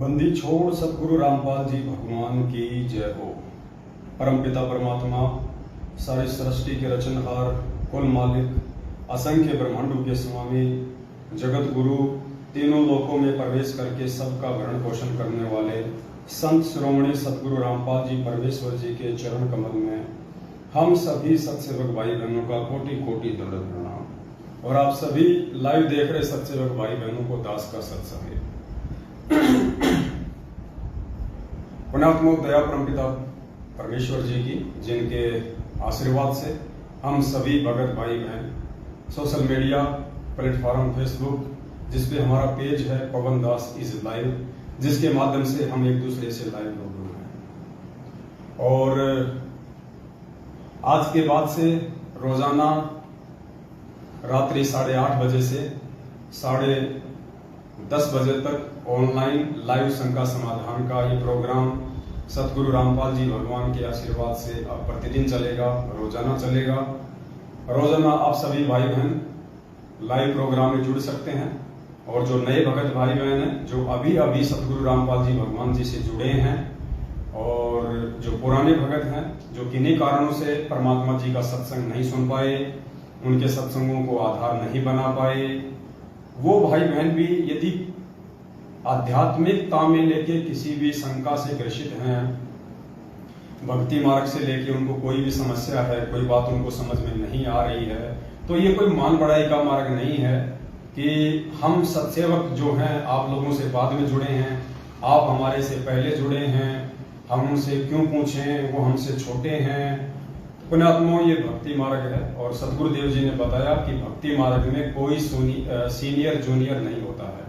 बंदी छोड़ सतगुरु रामपाल जी भगवान की जय हो। परमपिता परमात्मा, सारी सृष्टि के रचनहार, कुल मालिक, असंख्य ब्रह्मांडों के स्वामी, जगत गुरु, तीनों लोकों में प्रवेश करके सबका भरण पोषण करने वाले संत शिरोमणि सतगुरु रामपाल जी परमेश्वर जी के चरण कमल में हम सभी सत्सेवक भाई बहनों का कोटि कोटि दंड प्रणाम। और आप सभी लाइव देख रहे सत्सेवक भाई बहनों को दास का सत्संग। पुण्यात्मा दया परमपिता परमेश्वर जी की, जिनके आशीर्वाद से हम सभी भगत भाई बहन सोशल मीडिया प्लेटफॉर्म फेसबुक, जिसपे हमारा पेज है पवन दास इज लाइव, जिसके माध्यम से हम एक दूसरे से लाइव रूबरू हैं। और आज के बाद से रोजाना रात्रि 8:30 बजे से 10:30 बजे तक ऑनलाइन लाइव शंका समाधान का ये प्रोग्राम सतगुरु रामपाल जी भगवान के आशीर्वाद से अब प्रतिदिन चलेगा, रोजाना चलेगा। रोजाना आप सभी भाई बहन लाइव प्रोग्राम में जुड़ सकते हैं। और जो नए भगत भाई बहन हैं, जो अभी अभी सतगुरु रामपाल जी भगवान जी से जुड़े हैं, और जो पुराने भगत हैं, जो किन्हीं कारणों से परमात्मा जी का सत्संग नहीं सुन पाए, उनके सत्संगों को आधार नहीं बना पाए, वो भाई बहन भी यदि आध्यात्मिकता में लेके किसी भी शंका से ग्रसित हैं, भक्ति मार्ग से लेके उनको कोई भी समस्या है, कोई बात उनको समझ में नहीं आ रही है, तो ये कोई मान बढ़ाई का मार्ग नहीं है कि हम सत्सेवक जो हैं आप लोगों से बाद में जुड़े हैं, आप हमारे से पहले जुड़े हैं, हम उनसे क्यों पूछें, वो हमसे छोटे हैं। पुण्यात्माओं, ये भक्ति मार्ग है और सतगुरुदेव जी ने बताया कि भक्ति मार्ग में कोई सीनियर जूनियर नहीं होता है।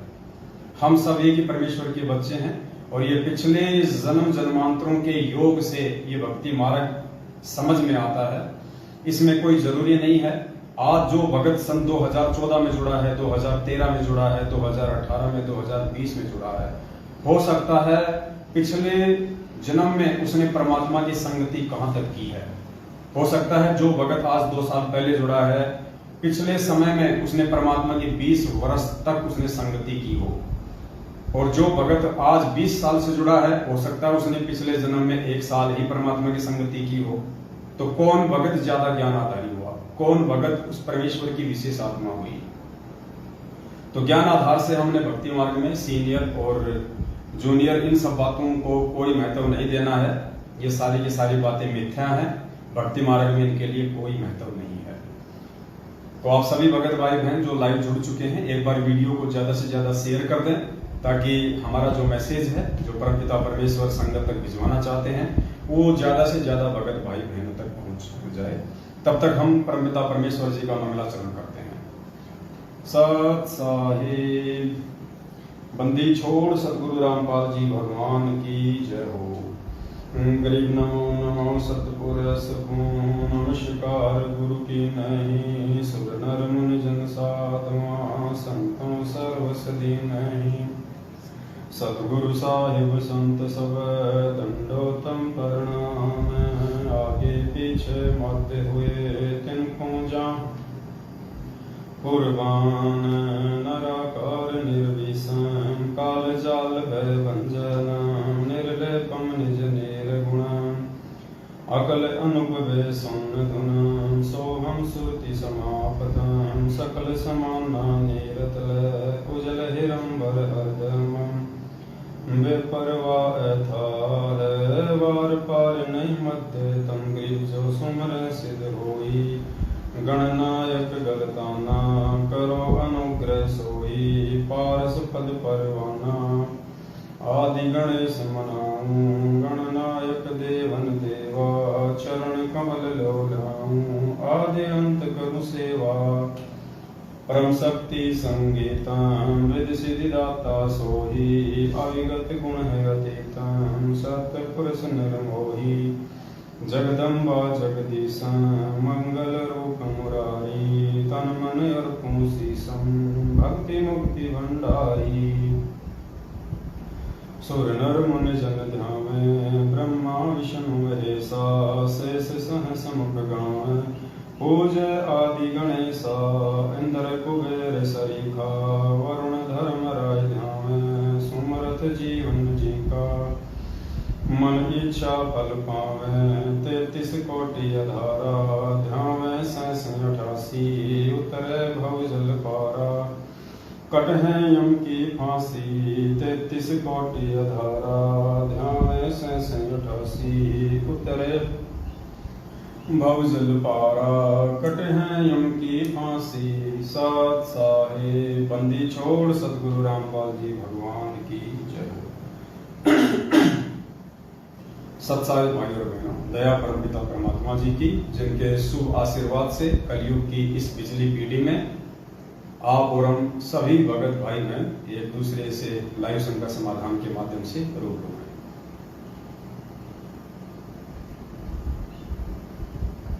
हम सब एक ही परमेश्वर के बच्चे हैं और ये पिछले जन्म जन्मांतरों के योग से ये भक्ति मार्ग समझ में आता है। इसमें कोई जरूरी नहीं है आज जो भगत सन 2014 में जुड़ा है, 2013 में जुड़ा है, 2018 में, 2020 में जुड़ा है, हो सकता है पिछले जन्म में उसने परमात्मा की संगति कहां तक की है। हो सकता है जो भगत आज 2 साल पहले जुड़ा है, पिछले समय में उसने परमात्मा की 20 वर्ष तक उसने संगति की हो। और जो भगत आज 20 साल से जुड़ा है, हो सकता है उसने पिछले जन्म में 1 साल ही परमात्मा की संगति की हो। तो कौन भगत ज्यादा ज्ञान आधारी हुआ, कौन भगत उस परमेश्वर की विशेष आत्मा हुई। तो ज्ञान आधार से हमने भक्ति मार्ग में सीनियर और जूनियर इन सब बातों को कोई महत्व नहीं देना है। ये सारी की सारी बातें मिथ्या हैं। भक्ति मार्ग में इनके लिए कोई महत्व नहीं है। तो आप सभी भगत भाई बहन जो लाइव जुड़ चुके हैं, एक बार वीडियो को ज्यादा से ज्यादा शेयर कर दें, ताकि हमारा जो मैसेज है, जो परमपिता परमेश्वर संगत तक भिजवाना चाहते हैं, वो ज्यादा से ज्यादा भगत भाई बहनों तक पहुंच जाए। तब तक हम परमपिता परमेश्वर जी का मंगलाचरण करते हैं। सत साहिब, बंदी छोड़ सतगुरु रामपाल जी भगवान की जय हो। गरीब नमो नमो सतपुर नमस्कार गुरु की नहीं, सुर नर मुनि जन साधवा संतों सर्वसदी नहीं। सतगुरु साहिब संत सब दंडोतम प्रणाम, आगे पीछे मरते हुए तिनको जा कुर्बान। नराकार निर्विषम काल जाल भय भंजन, निर्लेपम निज निर्गुण अकल अनुपवे सुन धुन। सोहम श्रुति समापतम सकल समाना नीरतल, उजल हिरंबर हरदम बेपरवा अथार। वार पार नहीं मध्य तम ग्रीव जो सुमर सिद्ध होई। गणनायक गलताना करो अनुग्रह सोई। पारस पद परवाना आदि गणेश मनाऊं। गणनायक देवन देवा चरण कमल लोलाऊं। आदि अंत करु सेवा परम शक्ति संगीतम। विधि सिद्धि दाता सोही। अविगत गुण है अतीतम। सत्य पुरुष निर्मोही। जगदम्बा जगदीशं मंगल रूप मुरारी। तन मन अर्पण शीशम भक्ति मुक्ति भंडारी। सुर नर मुनि जन ध्यावे। ब्रह्मा विष्णु महेशा। शेष सहस मुख गावे। पूज आदि गणेशा। इंद्र कुबेर सरीखा। वरुण धर्म राय ध्यावे। सुमरत सत जीवन जी का। मन इच्छा फल पावे 33 कोटि अधारा, ध्यावे 88 उतरे भव जल पारा। कटहे यम की फांसी 33 कोटि अधारा, ध्यावे 88 उतरे भव जल पारा। कटहे यम की फांसी सात साहे, बंदी छोड़ सतगुरु रामपाल जी भगवान की जय। सत्सारे भाई और बहनों, दया परमपिता परमात्मा जी की, जिनके शुभ आशीर्वाद से कलयुग की इस पिछली पीढ़ी में आप और हम सभी भगत भाई बहन एक दूसरे से लाइव संकट समाधान के माध्यम से रूबरू हैं।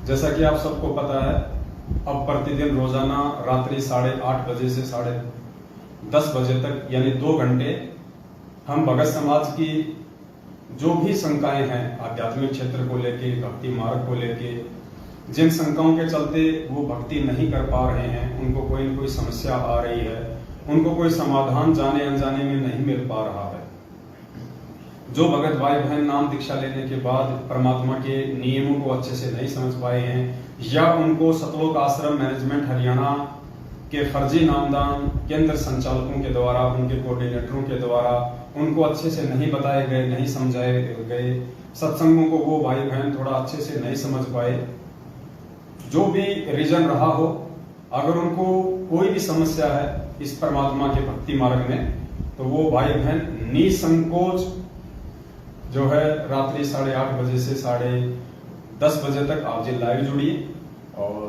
जैसा कि आप सबको पता है, अब प्रतिदिन रोजाना रात्रि 8:30 बजे से 10:30 बजे तक यानी 2 घंटे हम भगत समाज की जो भी शंकाएं हैं आध्यात्मिक क्षेत्र को लेके, भक्ति मार्ग को लेके, जिन शंकाओं के चलते वो भक्ति नहीं कर पा रहे हैं, उनको कोई न कोई समस्या आ रही है, उनको कोई समाधान जाने अनजाने में नहीं मिल पा रहा है, जो भगत भाई बहन नाम दीक्षा लेने के बाद परमात्मा के नियमों को अच्छे से नहीं समझ पाए हैं, या उनको सतलोक आश्रम मैनेजमेंट हरियाणा के फर्जी नामदान केंद्र संचालकों के द्वारा, उनके कोऑर्डिनेटरों के द्वारा उनको अच्छे से नहीं बताए गए, नहीं समझाए गए, सत्संगों को वो भाई बहन थोड़ा अच्छे से नहीं समझ पाए, जो भी रीजन रहा हो, अगर उनको कोई भी समस्या है इस परमात्मा के भक्ति मार्ग में, तो वो भाई बहन निसंकोच जो है रात्रि 8:30 बजे से 10:30 बजे तक आप जी लाइव जुड़िए, और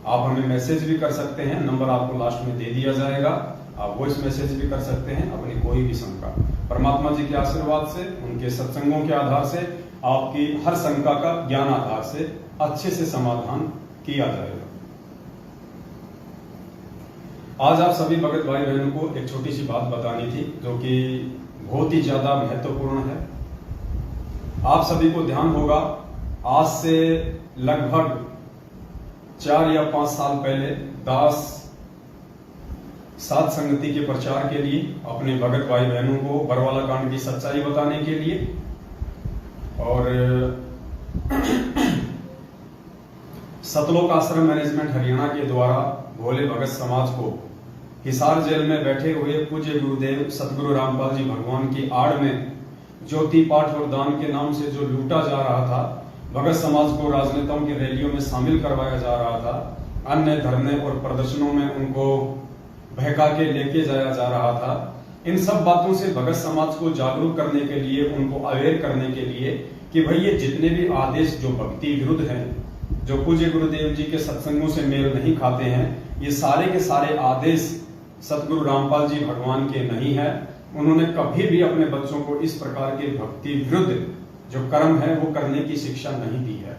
आप हमें मैसेज भी कर सकते हैं। नंबर आपको लास्ट में दे दिया जाएगा, आप वॉइस मैसेज भी कर सकते हैं अपनी कोई भी शंका। परमात्मा जी के आशीर्वाद से, उनके सत्संगों के आधार से आपकी हर शंका का ज्ञान आधार से अच्छे से समाधान किया जाएगा। आज आप सभी भगत भाई बहनों को एक छोटी सी बात बतानी थी, जो कि बहुत ही ज्यादा महत्वपूर्ण है। आप सभी को ध्यान होगा, आज से लगभग 4 या 5 साल पहले दास सात संगति के प्रचार के लिए, अपने भगत भाई बहनों को बरवाला कांड की सच्चाई बताने के लिए, और सतलोक आश्रम मैनेजमेंट हरियाणा के द्वारा भोले भगत समाज को हिसार जेल में बैठे हुए पूज्य गुरुदेव सतगुरु रामपाल जी भगवान की आड़ में ज्योति पाठ और दान के नाम से जो लूटा जा रहा था, भगत समाज को राजनेताओं की रैलियों में शामिल करवाया जा रहा था, अन्य धरने और प्रदर्शनों में उनको बहका के लेके जाया जा रहा था, इन सब बातों से भगत समाज को जागरूक करने के लिए, उनको अवेयर करने के लिए कि भाई ये जितने भी आदेश जो भक्ति विरुद्ध हैं, जो पूज्य गुरुदेव जी के सत्संगों से मेल नहीं खाते हैं, ये सारे के सारे आदेश सतगुरु रामपाल जी भगवान के नहीं है। उन्होंने कभी भी अपने बच्चों को इस प्रकार के भक्ति विरुद्ध जो कर्म है वो करने की शिक्षा नहीं दी है।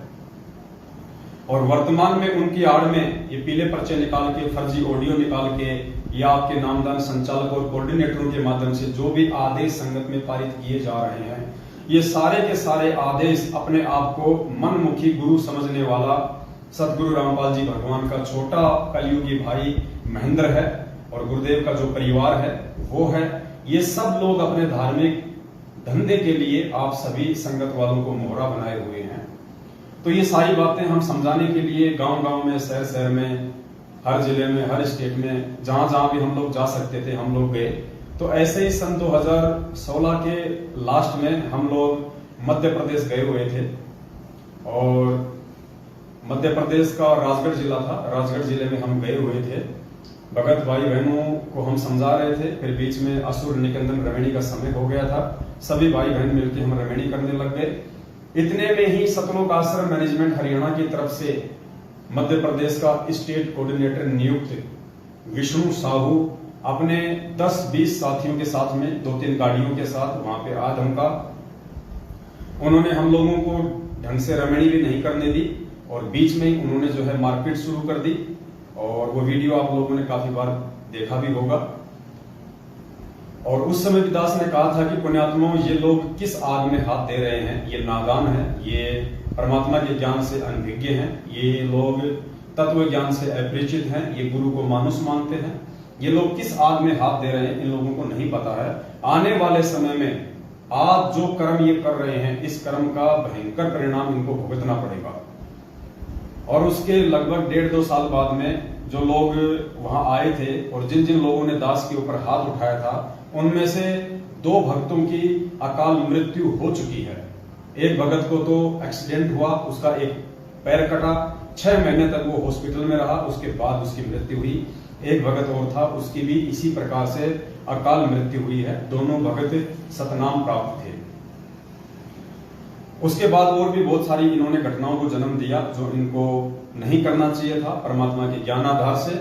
और वर्तमान में उनकी आड़ में ये पीले पर्चे निकाल के, फर्जी ऑडियो निकाल के, या आपके नामदान संचालक और कोऑर्डिनेटरों के माध्यम से जो भी आदेश संगत में पारित किए जा रहे हैं, ये सारे के सारे आदेश अपने आप को मनमुखी गुरु समझने वाला सतगुरु रामपाल जी भगवान का छोटा कलयुगी भाई महेंद्र है, और गुरुदेव का जो परिवार है वो है। ये सब लोग अपने धार्मिक धंधे के लिए आप सभी संगत वालों को मोहरा बनाए हुए हैं। तो ये सारी बातें हम समझाने के लिए गांव-गांव में, शहर-शहर में, हर जिले में, हर स्टेट में, जहां-जहां भी हम लोग जा सकते थे हम लोग गए। तो ऐसे ही सन 2016 के लास्ट में हम लोग मध्य प्रदेश गए हुए थे, और मध्य प्रदेश का राजगढ़ जिला था, राजगढ़ जिले में हम गए हुए थे। भगत भाई बहनों को हम समझा रहे थे, फिर बीच में असुर निकंदन रमणी का समय हो गया था, सभी भाई बहन मिलकर हम रमणी करने लग गए। इतने में ही सतलोक आश्रम मैनेजमेंट हरियाणा की तरफ से मध्य प्रदेश का स्टेट कोऑर्डिनेटर नियुक्त विष्णु साहू अपने 10-20 साथियों के साथ में 2-3 गाड़ियों के साथ वहां पे आ धमका। उन्होंने हम लोगों को ढंग से रमणी भी नहीं करने दी, और बीच में ही उन्होंने जो है मारपीट शुरू कर दी, और वो वीडियो आप लोगों ने काफी बार देखा भी होगा। और उस समय दास ने कहा था कि पुण्यात्माओं, ये लोग किस आग में हाथ दे रहे हैं, ये नादान है, ये परमात्मा के ज्ञान से अनभिज्ञ हैं, ये लोग तत्व ज्ञान से अपरिचित हैं, ये गुरु को मानुष मानते हैं, ये लोग किस आग में हाथ दे रहे हैं इन लोगों को नहीं पता है। आने वाले समय में आज जो कर्म ये कर रहे हैं, इस कर्म का भयंकर परिणाम इनको भुगतना पड़ेगा। और उसके लगभग 1.5-2 साल बाद में जो लोग वहां आए थे और जिन जिन लोगों ने दास के ऊपर हाथ उठाया था, उनमें से 2 भक्तों की अकाल मृत्यु हो चुकी है। एक भगत को तो एक्सीडेंट हुआ, उसका एक पैर कटा, 6 महीने तक वो हॉस्पिटल में रहा, उसके बाद उसकी मृत्यु हुई। एक भगत और था, उसकी भी इसी प्रकार से अकाल मृत्यु हुई है। दोनों भगत सतनाम प्राप्त थे। उसके बाद और भी बहुत सारी इन्होंने घटनाओं को जन्म दिया जो इनको नहीं करना चाहिए था परमात्मा के ज्ञान आधार से।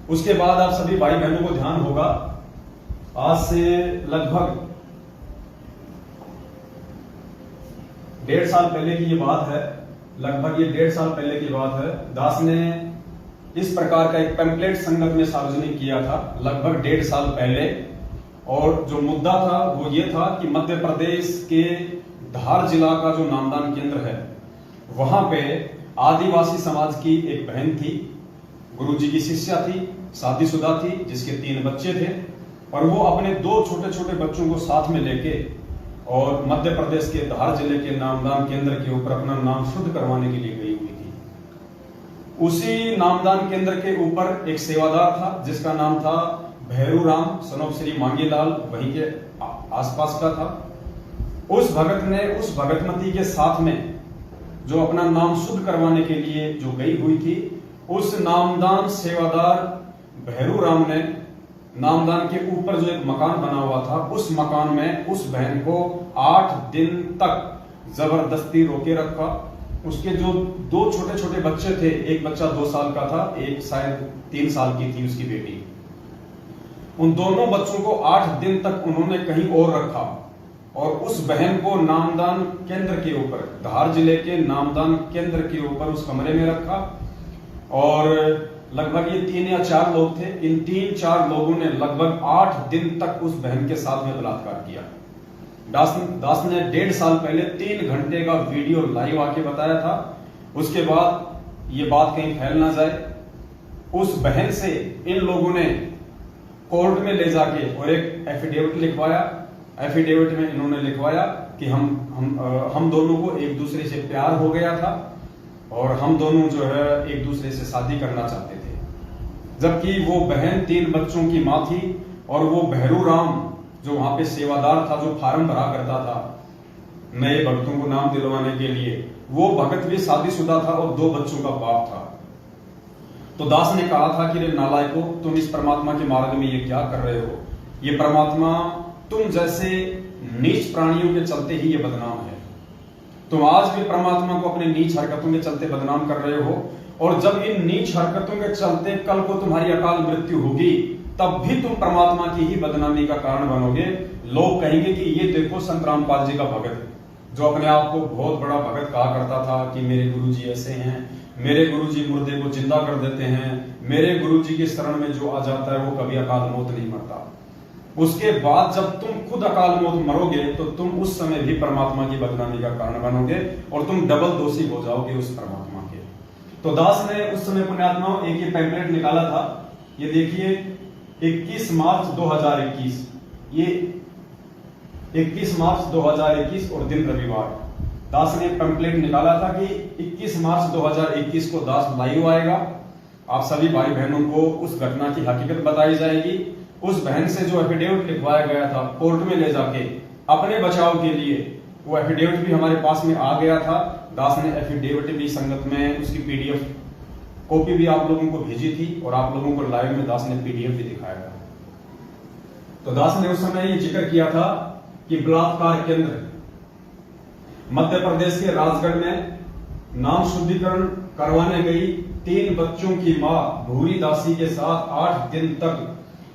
उसके बाद आप सभी भाई बहनों को ध्यान होगा, आज से लगभग 1.5 साल पहले की ये बात है, लगभग ये 1.5 साल पहले की बात है। दास ने इस प्रकार का एक पैम्पलेट संगत में सार्वजनिक किया था लगभग 1.5 साल पहले। और जो मुद्दा था वो ये था कि मध्य प्रदेश के धार जिला का जो नामदान केंद्र है, वहां पे आदिवासी समाज की एक बहन थी, गुरुजी की शिष्या थी, शादीशुदा थी, जिसके 3 बच्चे थे। और वो अपने 2 छोटे छोटे बच्चों को साथ में लेके और मध्य प्रदेश के धार जिले के नामदान केंद्र के ऊपर अपना नाम शुद्ध करवाने के लिए गई हुई थी। उसी नामदान केंद्र के ऊपर एक सेवादार था जिसका नाम था भैरू राम सनोप श्री मांगीलाल, वहीं के आसपास का था। उस भगत ने उस भगतमती के साथ में जो अपना नाम शुद्ध करवाने के लिए जो गई हुई थी, उस नामदान सेवादार भैरू राम ने नामदान के ऊपर जो एक मकान बना हुआ था, उस मकान में उस बहन को 8 दिन तक जबरदस्ती रोके रखा। उसके जो 2 छोटे छोटे बच्चे थे, एक बच्चा 2 साल का था, एक शायद 3 साल की थी उसकी बेटी, उन दोनों बच्चों को 8 दिन तक उन्होंने कहीं और रखा। और उस बहन को नामदान केंद्र के ऊपर, धार जिले के नामदान केंद्र के ऊपर उस कमरे में रखा। और लगभग ये 3 या 4 लोग थे। इन 3-4 लोगों ने लगभग 8 दिन तक उस बहन के साथ में बलात्कार किया। दास ने 1.5 साल पहले 3 घंटे का वीडियो लाइव आके बताया था। उसके बाद ये बात कहीं फैल ना जाए, उस बहन से इन लोगों ने कोर्ट में ले जाके और एक एफिडेविट लिखवाया। एफिडेविट में इन्होंने लिखवाया कि हम दोनों को एक दूसरे से प्यार हो गया था और हम दोनों जो है एक दूसरे से शादी करना चाहते थे। जबकि वो बहन 3 बच्चों की मां थी और वो भैरू राम जो वहां पे सेवादार था, जो फार्म भरा करता था नए भक्तों को नाम दिलवाने के लिए, वो भगत भी शादीशुदा था और 2 बच्चों का बाप था। तो दास ने कहा था कि रे नालायकों, तुम इस परमात्मा के मार्ग में ये क्या कर रहे हो? ये परमात्मा तुम जैसे नीच प्राणियों के चलते ही ये बदनाम है। तुम आज भी परमात्मा को अपने नीच हरकतों के चलते बदनाम कर रहे हो। और जब इन नीच हरकतों के चलते कल को तुम्हारी अकाल मृत्यु होगी, तब भी तुम परमात्मा की ही बदनामी का कारण बनोगे। लोग कहेंगे कि ये देखो संत रामपाल जी का भगत, जो अपने आप को बहुत बड़ा भगत कहा करता था कि मेरे गुरुजी ऐसे हैं, मेरे गुरुजी मुर्दे को जिंदा कर देते हैं, मेरे गुरुजी की शरण में जो आ जाता है वो कभी अकाल मौत नहीं मरता। उसके बाद जब तुम खुद अकाल मौत मरोगे तो तुम उस समय भी परमात्मा की बदनामी का कारण बनोगे और तुम डबल दोषी हो जाओगे उस परमात्मा के। तो दास ने उस समय पुण्यात्माओं एक ये पैम्पलेट निकाला था, ये देखिए 21 मार्च 2021, ये 21 मार्च 2021 और दिन रविवार। दास ने पैम्पलेट निकाला था कि 21 मार्च 2021 को दास लाइव आएगा, आप सभी भाई बहनों को उस घटना की हकीकत बताई जाएगी। उस बहन से जो एफिडेविट लिखवाया गया था कोर्ट में ले जाके अपने बचाव के लिए, वो एफिडेविट भी हमारे पास में आ गया था। दास ने एफिडेविट भी संगत में उसकी पीडीएफ कॉपी भी आप लोगों को भेजी थी और आप लोगों को लाइव में दास ने पीडीएफ भी दिखाया था। तो दास ने उस समय ये जिक्र किया था कि बलात्कार केंद्र मध्य प्रदेश के राजगढ़ में नाम शुद्धिकरण करवाने गई 3 बच्चों की मां भूरी दासी के साथ 8 दिन तक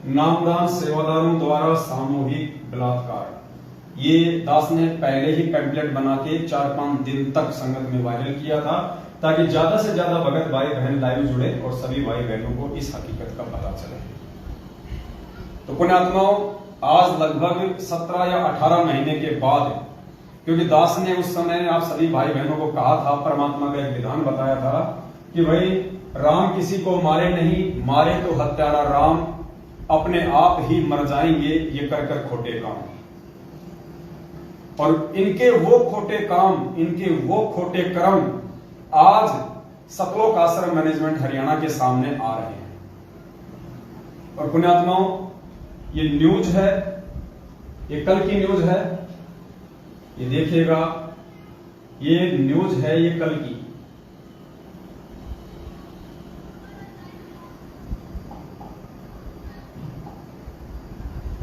नामदान सेवादारों द्वारा सामूहिक बलात्कार। ये दास ने पहले ही पैम्पलेट बना के 4-5 दिन तक संगत में वायरल किया था, ताकि ज्यादा से ज्यादा भगत भाई बहन लाइव जुड़े और सभी भाई बहनों को इस हकीकत का पता चले। तो पुण्यात्माओं, आज लगभग 17 या 18 महीने के बाद, क्योंकि दास ने उस समय आप सभी भाई बहनों को कहा था, परमात्मा का एक विधान बताया था कि भाई राम किसी को मारे नहीं, मारे तो हत्यारा राम, अपने आप ही मर जाएंगे ये कर कर खोटे काम। और इनके वो खोटे काम, इनके वो खोटे कर्म आज सतलोक आश्रम मैनेजमेंट हरियाणा के सामने आ रहे हैं। और पुण्यात्माओं, ये न्यूज है, ये कल की न्यूज है, ये देखिएगा, ये न्यूज है, ये कल की।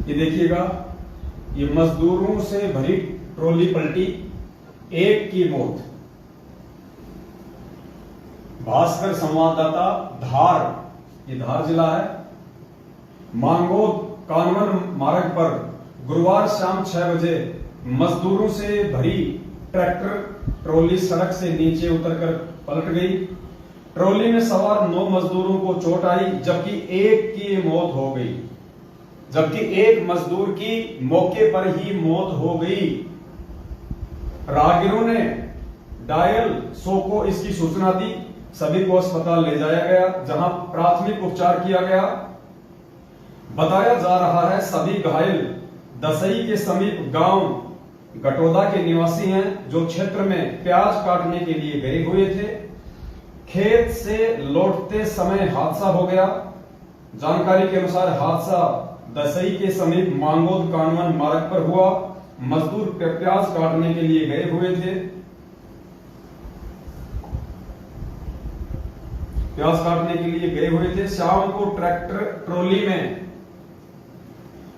ये देखिएगा, ये मजदूरों से भरी ट्रॉली पलटी, एक की मौत। भास्कर संवाददाता धार, ये धार जिला है, मांगोद कानवन मार्ग पर गुरुवार शाम 6 बजे मजदूरों से भरी ट्रैक्टर ट्रॉली सड़क से नीचे उतरकर पलट गई। ट्रॉली में सवार 9 मजदूरों को चोट आई, जबकि एक की मौत हो गई, जबकि एक मजदूर की मौके पर ही मौत हो गई। राहगीरों ने डायल 100 को इसकी सूचना दी, सभी को अस्पताल ले जाया गया, जहां प्राथमिक उपचार किया गया। बताया जा रहा है सभी घायल दसई के समीप गांव गटोदा के निवासी हैं, जो क्षेत्र में प्याज काटने के लिए गए हुए थे। खेत से लौटते समय हादसा हो गया। जानकारी के अनुसार हादसा दसई के समीप मांगोद कानवन मार्ग पर हुआ। मजदूर प्याज काटने के लिए गए हुए थे। प्याज काटने के लिए गए हुए थे। शाम को ट्रैक्टर ट्रॉली में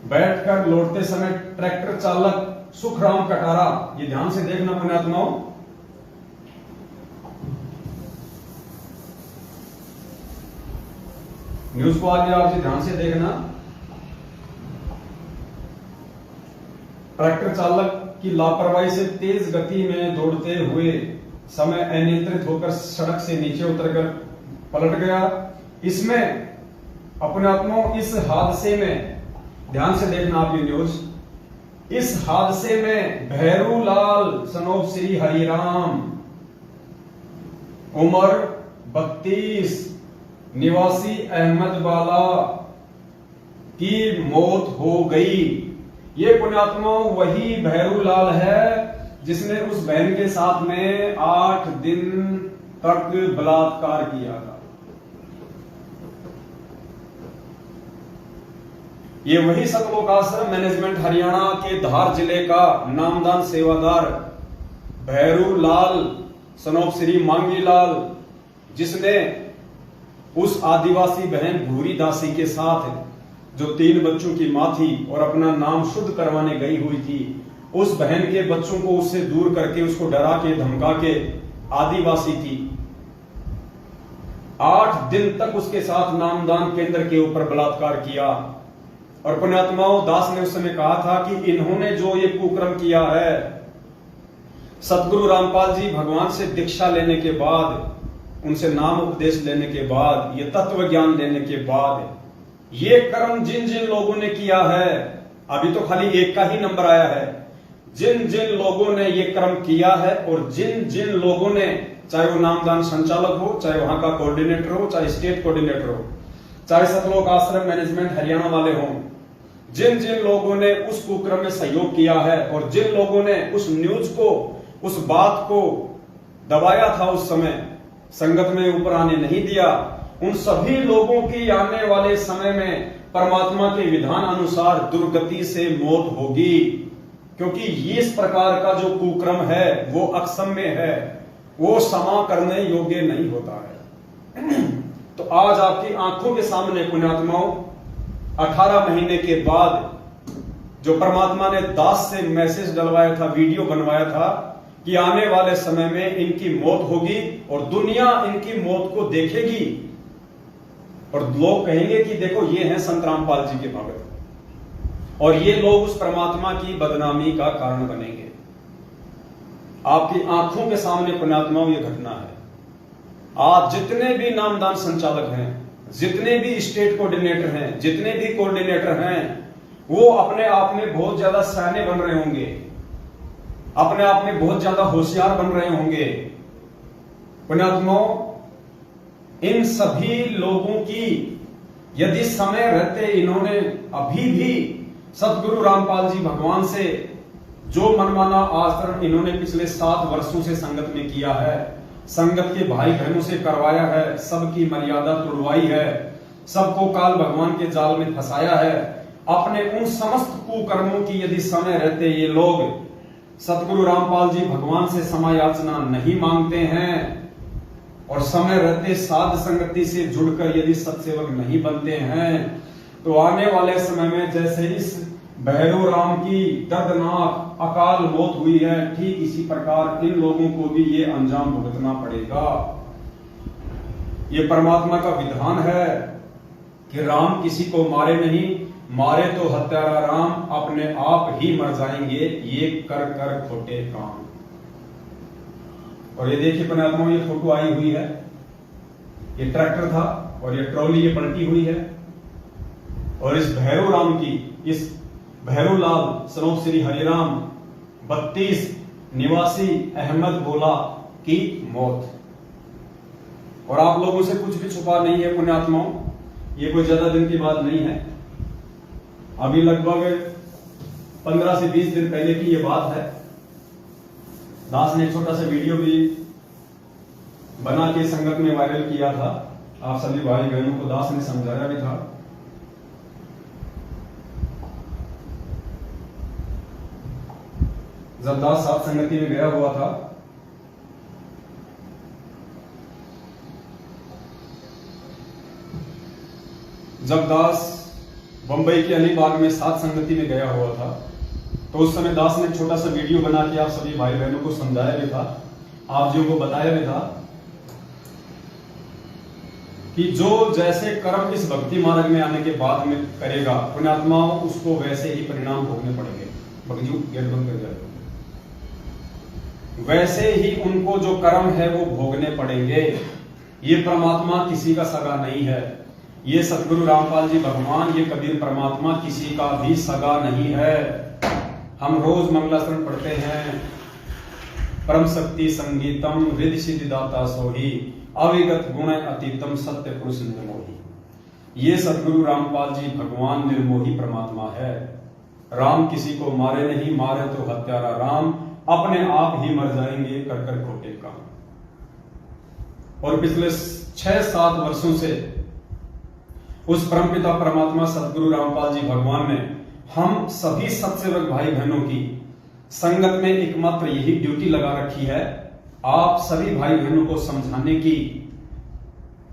बैठकर लौटते समय ट्रैक्टर चालक सुखराम कटारा, ये ध्यान से देखना पुण्यात्माओं, न्यूज को आगे आप जी ध्यान से देखना। ट्रैक्टर चालक की लापरवाही से तेज गति में दौड़ते हुए समय अनियंत्रित होकर सड़क से नीचे उतरकर पलट गया। इसमें अपने आत्माओं, इस हादसे में ध्यान से देखना आप ये न्यूज, इस हादसे में भैरूलाल सनोप श्री हरिराम उम्र 32 निवासी अहमदवाला की मौत हो गई। ये पुण्यात्माओं वही भैरूलाल है जिसने उस बहन के साथ में 8 दिन तक बलात्कार किया था। ये वही सतलोक आश्रम मैनेजमेंट हरियाणा के धार जिले का नामदान सेवादार भैरूलाल सनोप श्री मांगीलाल, जिसने उस आदिवासी बहन भूरी दासी के साथ, जो 3 बच्चों की मां थी और अपना नाम शुद्ध करवाने गई हुई थी, उस बहन के बच्चों को उससे दूर करके, उसको डरा के धमका के, आदिवासी थी, 8 दिन तक उसके साथ नामदान केंद्र के ऊपर बलात्कार किया। और पुण्यात्माओं, दास ने उस समय कहा था कि इन्होंने जो ये कुकर्म किया है, सतगुरु रामपाल जी भगवान से दीक्षा लेने के बाद, उनसे नाम उपदेश लेने के बाद, ये तत्व ज्ञान लेने के बाद, ये कर्म जिन जिन लोगों ने किया है, अभी तो खाली एक का ही नंबर आया है, जिन जिन लोगों ने ये कर्म किया है और जिन जिन लोगों ने, चाहे वो नामदान संचालक हो, चाहे वहां का कोऑर्डिनेटर हो, चाहे स्टेट कोऑर्डिनेटर हो, चाहे सतलोक आश्रम मैनेजमेंट हरियाणा वाले हों, जिन जिन लोगों ने उस कुकर्म में सहयोग किया है और जिन लोगों ने उस न्यूज को, उस बात को दबाया था, उस समय संगत में ऊपर आने नहीं दिया, उन सभी लोगों की आने वाले समय में परमात्मा के विधान अनुसार दुर्गति से मौत होगी। क्योंकि इस प्रकार का जो कुकर्म है वो अक्षम्य है, वो क्षमा करने योग्य नहीं होता है। तो आज आपकी आंखों के सामने पुण्यात्माओं, 18 महीने के बाद जो परमात्मा ने दास से मैसेज डलवाया था, वीडियो बनवाया था कि आने वाले समय में इनकी मौत होगी और दुनिया इनकी मौत को देखेगी और लोग कहेंगे कि देखो ये हैं संत रामपाल जी के भगत, और ये लोग उस परमात्मा की बदनामी का कारण बनेंगे। आपकी आंखों के सामने पुण्यात्माओं ये घटना है। आज जितने भी नामदान संचालक हैं, जितने भी स्टेट कोऑर्डिनेटर हैं, जितने भी कोऑर्डिनेटर हैं, वो अपने आप में बहुत ज्यादा सयाने बन रहे होंगे, अपने आप में बहुत ज्यादा होशियार बन रहे होंगे। पुण्यात्माओं, इन सभी लोगों की यदि समय रहते इन्होंने अभी भी सतगुरु रामपाल जी भगवान से जो मनमाना आचरण इन्होंने पिछले 7 वर्षों से संगत में किया है, संगत के भाई बहनों से करवाया है, सबकी मर्यादा तोड़वाई है, सबको काल भगवान के जाल में फंसाया है, अपने उन समस्त कुकर्मों की यदि समय रहते ये लोग सतगुरु रामपाल जी भगवान से क्षमा याचना नहीं मांगते हैं और समय रहते साध संगति से जुड़कर यदि सत्सेवक नहीं बनते हैं, तो आने वाले समय में जैसे इस भैरव राम की दर्दनाक अकाल मौत हुई है, ठीक इसी प्रकार इन लोगों को भी ये अंजाम भुगतना पड़ेगा। ये परमात्मा का विधान है कि राम किसी को मारे नहीं, मारे तो हत्यारा राम अपने आप ही मर जाएंगे, ये कर कर खोटे काम। और ये देखिए पुण्यात्माओं, ये फोटो आई हुई है, ये ट्रैक्टर था और ये ट्रॉली ये पलटी हुई है और इस भैरव राम की, इस भैरव लाल सरोप श्री हरिराम 32 निवासी अहमद बोला की मौत। और आप लोगों से कुछ भी छुपा नहीं है पुण्यात्माओं, ये कोई ज्यादा दिन की बात नहीं है, अभी लगभग 15 से 20 दिन पहले की ये बात है। दास ने एक छोटा सा वीडियो भी बना के संगत में वायरल किया था, आप सभी भाई बहनों को दास ने समझाया भी था। जब दास साथ संगति में गया हुआ था, जब दास बंबई के अलीबाग में साथ संगति में गया हुआ था, तो उस समय दास ने छोटा सा वीडियो बना के आप सभी भाई बहनों को समझाया भी था, आप जी को बताया भी था कि जो जैसे कर्म इस भक्ति मार्ग में आने के बाद में करेगा पुण्यात्माओं, उसको वैसे ही परिणाम भोगने पड़ेंगे। भगजू गेट बंद कर जाए, वैसे ही उनको जो कर्म है वो भोगने पड़ेंगे। ये परमात्मा किसी का सगा नहीं है, ये सतगुरु रामपाल जी भगवान, ये कबीर परमात्मा किसी का भी सगा नहीं है। हम रोज मंगलाचरण पढ़ते हैं, परम शक्ति संगीतम रिद्धि सिद्धि दाता सोही, अविगत गुण अतीतम सत्य पुरुष निर्मोही। ये सतगुरु रामपाल जी भगवान निर्मोही परमात्मा है। राम किसी को मारे नहीं, मारे तो हत्यारा राम अपने आप ही मर जाएंगे, कर कर खोटे काम। और पिछले 6-7 वर्षों से उस परमपिता परमात्मा सतगुरु रामपाल जी भगवान ने हम सभी सत्सेवक भाई बहनों की संगत में एकमात्र यही ड्यूटी लगा रखी है, आप सभी भाई बहनों को समझाने की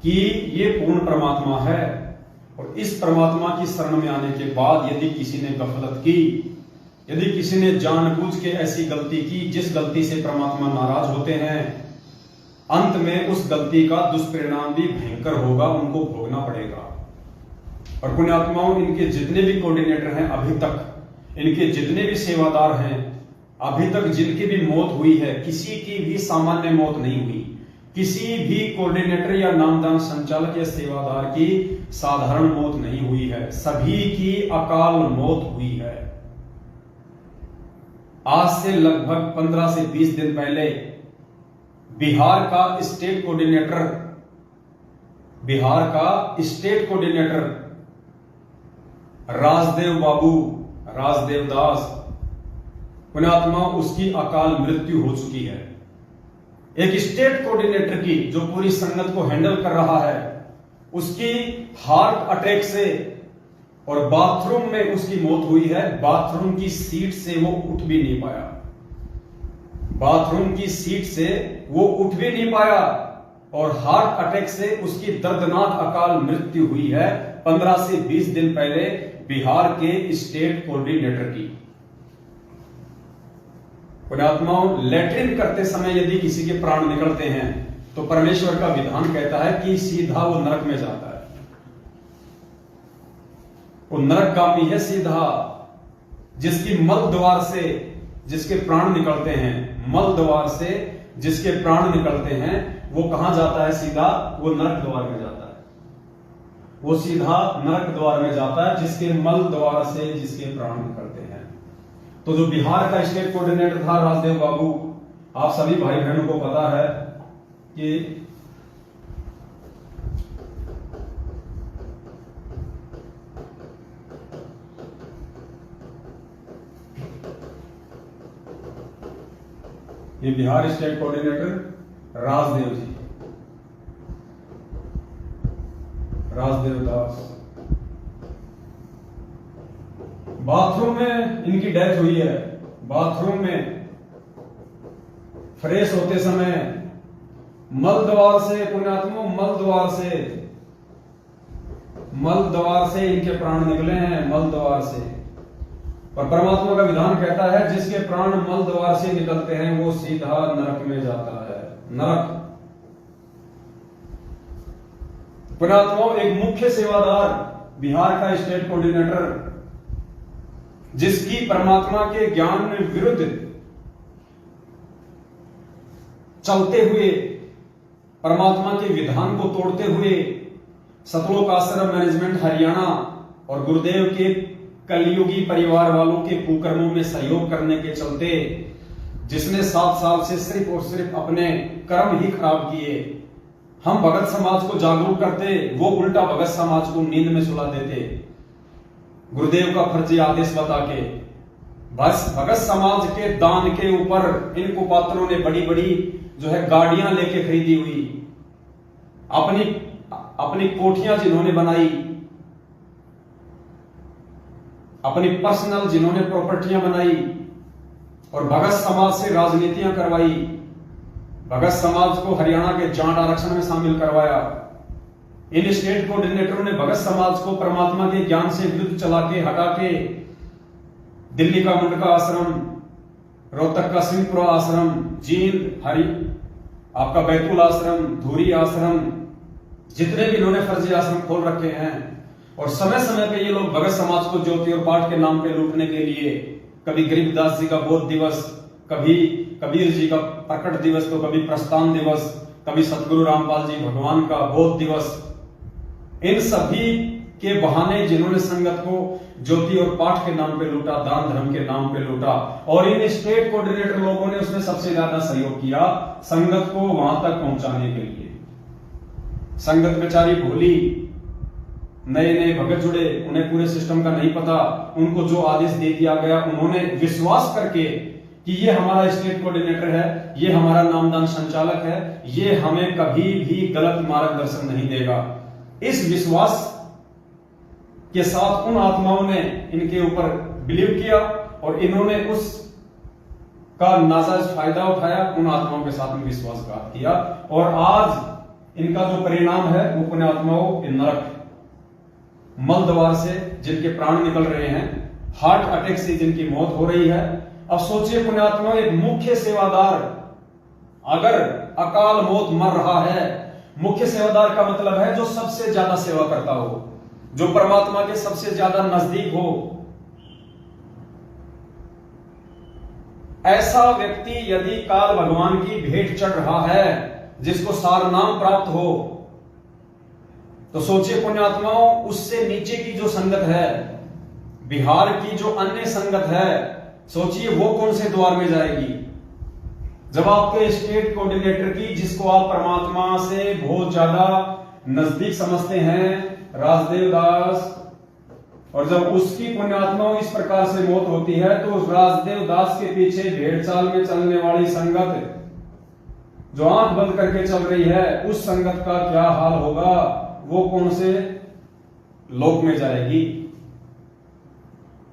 कि ये पूर्ण परमात्मा है और इस परमात्मा की शरण में आने के बाद यदि किसी ने गफलत की, यदि किसी ने जानबूझ के ऐसी गलती की जिस गलती से परमात्मा नाराज होते हैं, अंत में उस गलती का दुष्परिणाम भी भयंकर होगा, उनको भोगना पड़ेगा। और पुण्यात्माओं, इनके जितने भी कोऑर्डिनेटर हैं अभी तक, इनके जितने भी सेवादार हैं अभी तक, जिनकी भी मौत हुई है, किसी की भी सामान्य मौत नहीं हुई, किसी भी कोऑर्डिनेटर या नामदान संचालक या सेवादार की साधारण मौत नहीं हुई है, सभी की अकाल मौत हुई है। आज से लगभग 15 से 20 दिन पहले बिहार का स्टेट कोऑर्डिनेटर राजदेव बाबू, राजदेव दास पुण्यात्मा, उसकी अकाल मृत्यु हो चुकी है। एक स्टेट कोऑर्डिनेटर की जो पूरी संगत को हैंडल कर रहा है, उसकी हार्ट अटैक से और बाथरूम में उसकी मौत हुई है। बाथरूम की सीट से वो उठ भी नहीं पाया, बाथरूम की सीट से वो उठ भी नहीं पाया और हार्ट अटैक से उसकी दर्दनाक अकाल मृत्यु हुई है 15 से 20 दिन पहले बिहार के स्टेट कोऑर्डिनेटर की। पुण्यात्माओं, लैट्रिन करते समय यदि किसी के प्राण निकलते हैं तो परमेश्वर का विधान कहता है कि सीधा वो नरक में जाता है, वो नरकगामी है सीधा। जिसकी मल द्वार से जिसके प्राण निकलते हैं, मल द्वार से जिसके प्राण निकलते हैं, वो कहां जाता है? सीधा वो नरक द्वार में जाता है, वो सीधा नरक द्वार में जाता है, जिसके मल द्वार से जिसके प्राण निकलते हैं। तो जो बिहार का स्टेट कोऑर्डिनेटर था राजदेव बाबू, आप सभी भाई बहनों को पता है कि ये बिहार स्टेट कोऑर्डिनेटर राजदेव जी, राजदेव दास। बाथरूम में इनकी डेथ हुई है। बाथरूम में फ्रेश होते समय मल द्वार से, पुण्यात्मा, मल द्वार से इनके प्राण निकले हैं, मल द्वार से। और परमात्मा का विधान कहता है जिसके प्राण मल द्वार से निकलते हैं वो सीधा नरक में जाता है, नरक। पुण्यात्मा, एक मुख्य सेवादार, बिहार का स्टेट कोऑर्डिनेटर, जिसकी परमात्मा के ज्ञान में विरुद्ध चलते हुए, परमात्मा के विधान को तोड़ते हुए सतलोक आश्रम मैनेजमेंट हरियाणा और गुरुदेव के कलयुगी परिवार वालों के कुकर्मों में सहयोग करने के चलते, जिसने 7 साल से सिर्फ और सिर्फ अपने कर्म ही खराब किए, हम भगत समाज को जागरूक करते, वो उल्टा भगत समाज को नींद में सुला देते, गुरुदेव का फर्जी आदेश बता के। बस भगत समाज के दान के ऊपर इन कुपात्रों ने बड़ी बड़ी जो है गाड़ियां लेके खरीदी हुई, अपनी कोठियां जिन्होंने बनाई, अपनी पर्सनल जिन्होंने प्रॉपर्टियां बनाई, और भगत समाज से राजनीतियां करवाई, भगत समाज को हरियाणा के जाट आरक्षण में शामिल करवाया। इन स्टेट कोऑर्डिनेटरों ने भगत समाज को परमात्मा के ज्ञान से विरुद्ध चला के, हटा के दिल्ली का मुंडका आश्रम, रोहतक का सिंहपुरा आश्रम, जींद आपका बैतूल आश्रम, धूरी आश्रम, जितने भी इन्होंने फर्जी आश्रम खोल रखे हैं। और समय समय पे ये लोग भगत समाज को ज्योति और पाठ के नाम पे लूटने के लिए, कभी गरीबदास जी का बोध दिवस, कभी कबीर जी का प्रकट दिवस, तो कभी प्रस्थान दिवस, कभी सतगुरु रामपाल जी भगवान का बोध दिवस, इन सभी के बहाने जिन्होंने संगत को ज्योति और पाठ के नाम पे लूटा, दान धर्म के नाम पे लूटा, और इन स्टेट कोऑर्डिनेटर लोगों ने उसमें सबसे ज्यादा सहयोग किया संगत को वहां तक पहुंचाने के लिए। संगत बेचारी भोली, नए नए भगत जुड़े, उन्हें पूरे सिस्टम का नहीं पता, उनको जो आदेश दे दिया गया उन्होंने विश्वास करके कि ये हमारा स्टेट कोऑर्डिनेटर है, ये हमारा नामदान संचालक है, ये हमें कभी भी गलत मार्गदर्शन नहीं देगा, इस विश्वास के साथ उन आत्माओं ने इनके ऊपर बिलीव किया और इन्होंने उस का नाजायज फायदा उठाया, उन आत्माओं के साथ में विश्वासघात किया, और आज इनका जो परिणाम है वो पुण्यात्माओं के नरक, मल द्वार से जिनके प्राण निकल रहे हैं, हार्ट अटैक से जिनकी मौत हो रही है। अब सोचिए पुण्यात्माओं, एक मुख्य सेवादार अगर अकाल मौत मर रहा है, मुख्य सेवादार का मतलब है जो सबसे ज्यादा सेवा करता हो, जो परमात्मा के सबसे ज्यादा नजदीक हो, ऐसा व्यक्ति यदि काल भगवान की भेंट चढ़ रहा है, जिसको सार नाम प्राप्त हो, तो सोचिए पुण्यात्माओं, उससे नीचे की जो संगत है, बिहार की जो अन्य संगत है, सोचिए वो कौन से द्वार में जाएगी। जब आपके स्टेट कोऑर्डिनेटर की, जिसको आप परमात्मा से बहुत ज्यादा नजदीक समझते हैं, राजदेव दास, और जब उसकी पुण्यात्माओं इस प्रकार से मौत होती है, तो उस राजदेव दास के पीछे भेड़ चाल में चलने वाली संगत जो आंख बंद करके चल रही है, उस संगत का क्या हाल होगा, वो कौन से लोक में जाएगी।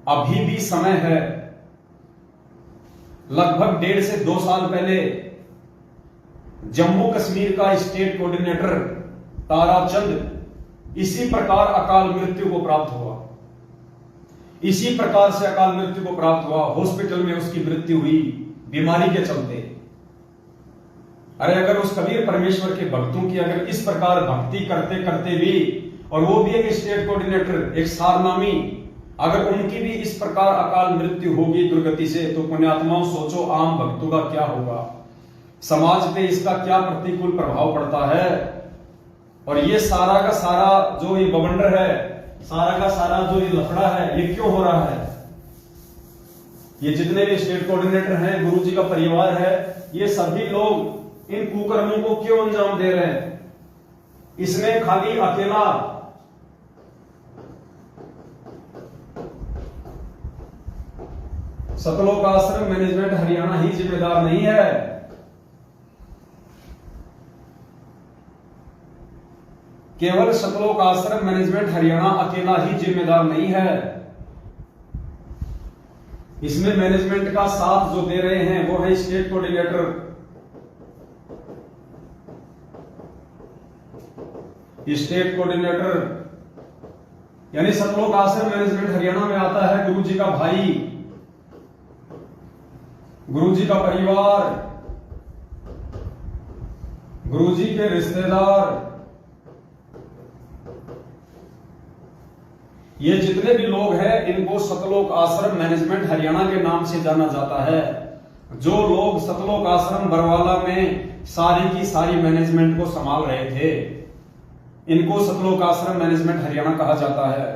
अभी भी समय है, लगभग 1.5 से 2 साल पहले जम्मू कश्मीर का स्टेट कोऑर्डिनेटर ताराचंद इसी प्रकार अकाल मृत्यु को प्राप्त हुआ, इसी प्रकार से अकाल मृत्यु को प्राप्त हुआ, हॉस्पिटल में उसकी मृत्यु हुई बीमारी के चलते। अरे अगर उस कबीर परमेश्वर के भक्तों की अगर इस प्रकार भक्ति करते करते भी, और वो भी एक स्टेट कोऑर्डिनेटर, एक सारनामी, अगर उनकी भी इस प्रकार अकाल मृत्यु होगी दुर्गति से, तो पुण्यात्माओं सोचो आम भक्तों का क्या होगा, समाज पे इसका क्या प्रतिकूल प्रभाव पड़ता है। और ये सारा का सारा जो ये बवंडर है, सारा का सारा जो ये लफड़ा है, ये क्यों हो रहा है। ये जितने भी स्टेट कोऑर्डिनेटर हैं, गुरु जी का परिवार है, ये सभी लोग इन कुकर्मों को क्यों अंजाम दे रहे हैं। इसमें खाली अकेला सतलोक आश्रम मैनेजमेंट हरियाणा ही जिम्मेदार नहीं है, केवल सतलोक आश्रम मैनेजमेंट हरियाणा अकेला ही जिम्मेदार नहीं है। इसमें मैनेजमेंट का साथ जो दे रहे हैं वो है स्टेट कोऑर्डिनेटर, यानी सतलोक आश्रम मैनेजमेंट हरियाणा में आता है गुरु जी का भाई, गुरु जी का परिवार, गुरु जी के रिश्तेदार, ये जितने भी लोग हैं इनको सतलोक आश्रम मैनेजमेंट हरियाणा के नाम से जाना जाता है। जो लोग सतलोक आश्रम बरवाला में सारी की सारी मैनेजमेंट को संभाल रहे थे, इनको सतलोक आश्रम मैनेजमेंट हरियाणा कहा जाता है।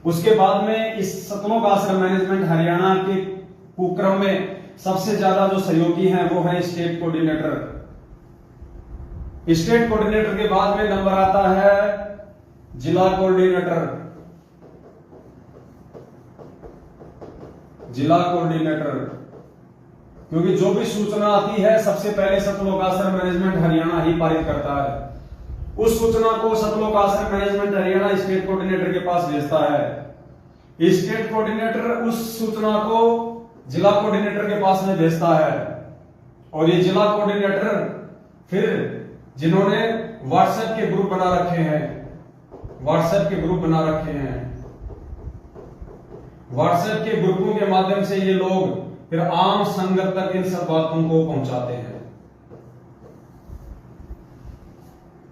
उसके बाद में इस सतलोक आश्रम मैनेजमेंट हरियाणा के कुक्रम में सबसे ज्यादा जो सहयोगी हैं वो है स्टेट कोऑर्डिनेटर। स्टेट कोऑर्डिनेटर के बाद में नंबर आता है जिला कोऑर्डिनेटर, जिला कोऑर्डिनेटर, क्योंकि जो भी सूचना आती है सबसे पहले सतलोक आश्रम मैनेजमेंट हरियाणा ही पारित करता है। उस सूचना को सतलोक आश्रम मैनेजमेंट हरियाणा स्टेट कोऑर्डिनेटर के पास भेजता है। स्टेट कोऑर्डिनेटर उस सूचना को जिला कोऑर्डिनेटर के पास में भेजता है, और ये जिला कोऑर्डिनेटर फिर जिन्होंने व्हाट्सएप के ग्रुप बना रखे हैं, व्हाट्सएप के ग्रुप बना रखे हैं, व्हाट्सएप के ग्रुपों के माध्यम से ये लोग फिर आम संगत तक इन सब बातों को पहुंचाते हैं।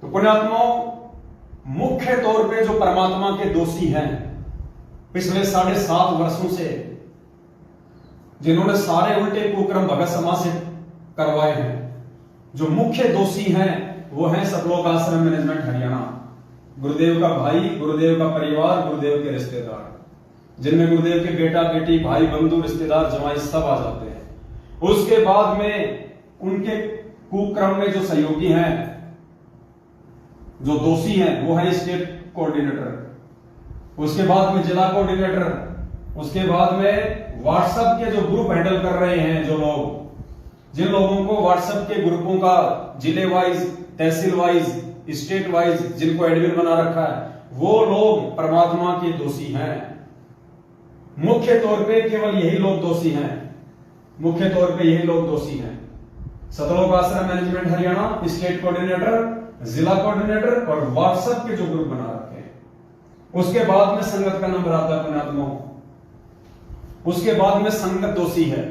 तो पुण्यात्माओं, मुख्य तौर पे जो परमात्मा के दोषी हैं पिछले 7.5 वर्षों से, जिन्होंने सारे उल्टे कुक्रम भगत समाज से करवाए हैं, जो मुख्य दोषी हैं वो हैं सतलोक आश्रम मैनेजमेंट हरियाणा, गुरुदेव का भाई, गुरुदेव का परिवार, गुरुदेव के रिश्तेदार, जिनमें गुरुदेव के बेटा बेटी भाई बंधु रिश्तेदार जमाई सब आ जाते हैं। उसके बाद में उनके कुक्रम में जो सहयोगी हैं, जो दोषी हैं, वो है स्टेट कोऑर्डिनेटर, उसके बाद में जिला कोऑर्डिनेटर, उसके बाद में व्हाट्सएप के जो ग्रुप हैंडल कर रहे हैं, जो लोग, जिन लोगों को व्हाट्सएप के ग्रुपों का जिले वाइज, तहसील वाइज, स्टेट वाइज जिनको एडमिन बना रखा है, वो लोग परमात्मा के दोषी हैं। मुख्य तौर पे केवल यही लोग दोषी हैं, मुख्य तौर पे यही लोग दोषी हैं। सतलोक आश्रम मैनेजमेंट हरियाणा, स्टेट कोऑर्डिनेटर, जिला कोऑर्डिनेटर और व्हाट्सएप के जो ग्रुप बना रखे हैं। उसके बाद में संगत का नंबर आता है पुण्यात्माओं। उसके बाद में संगत दोषी है,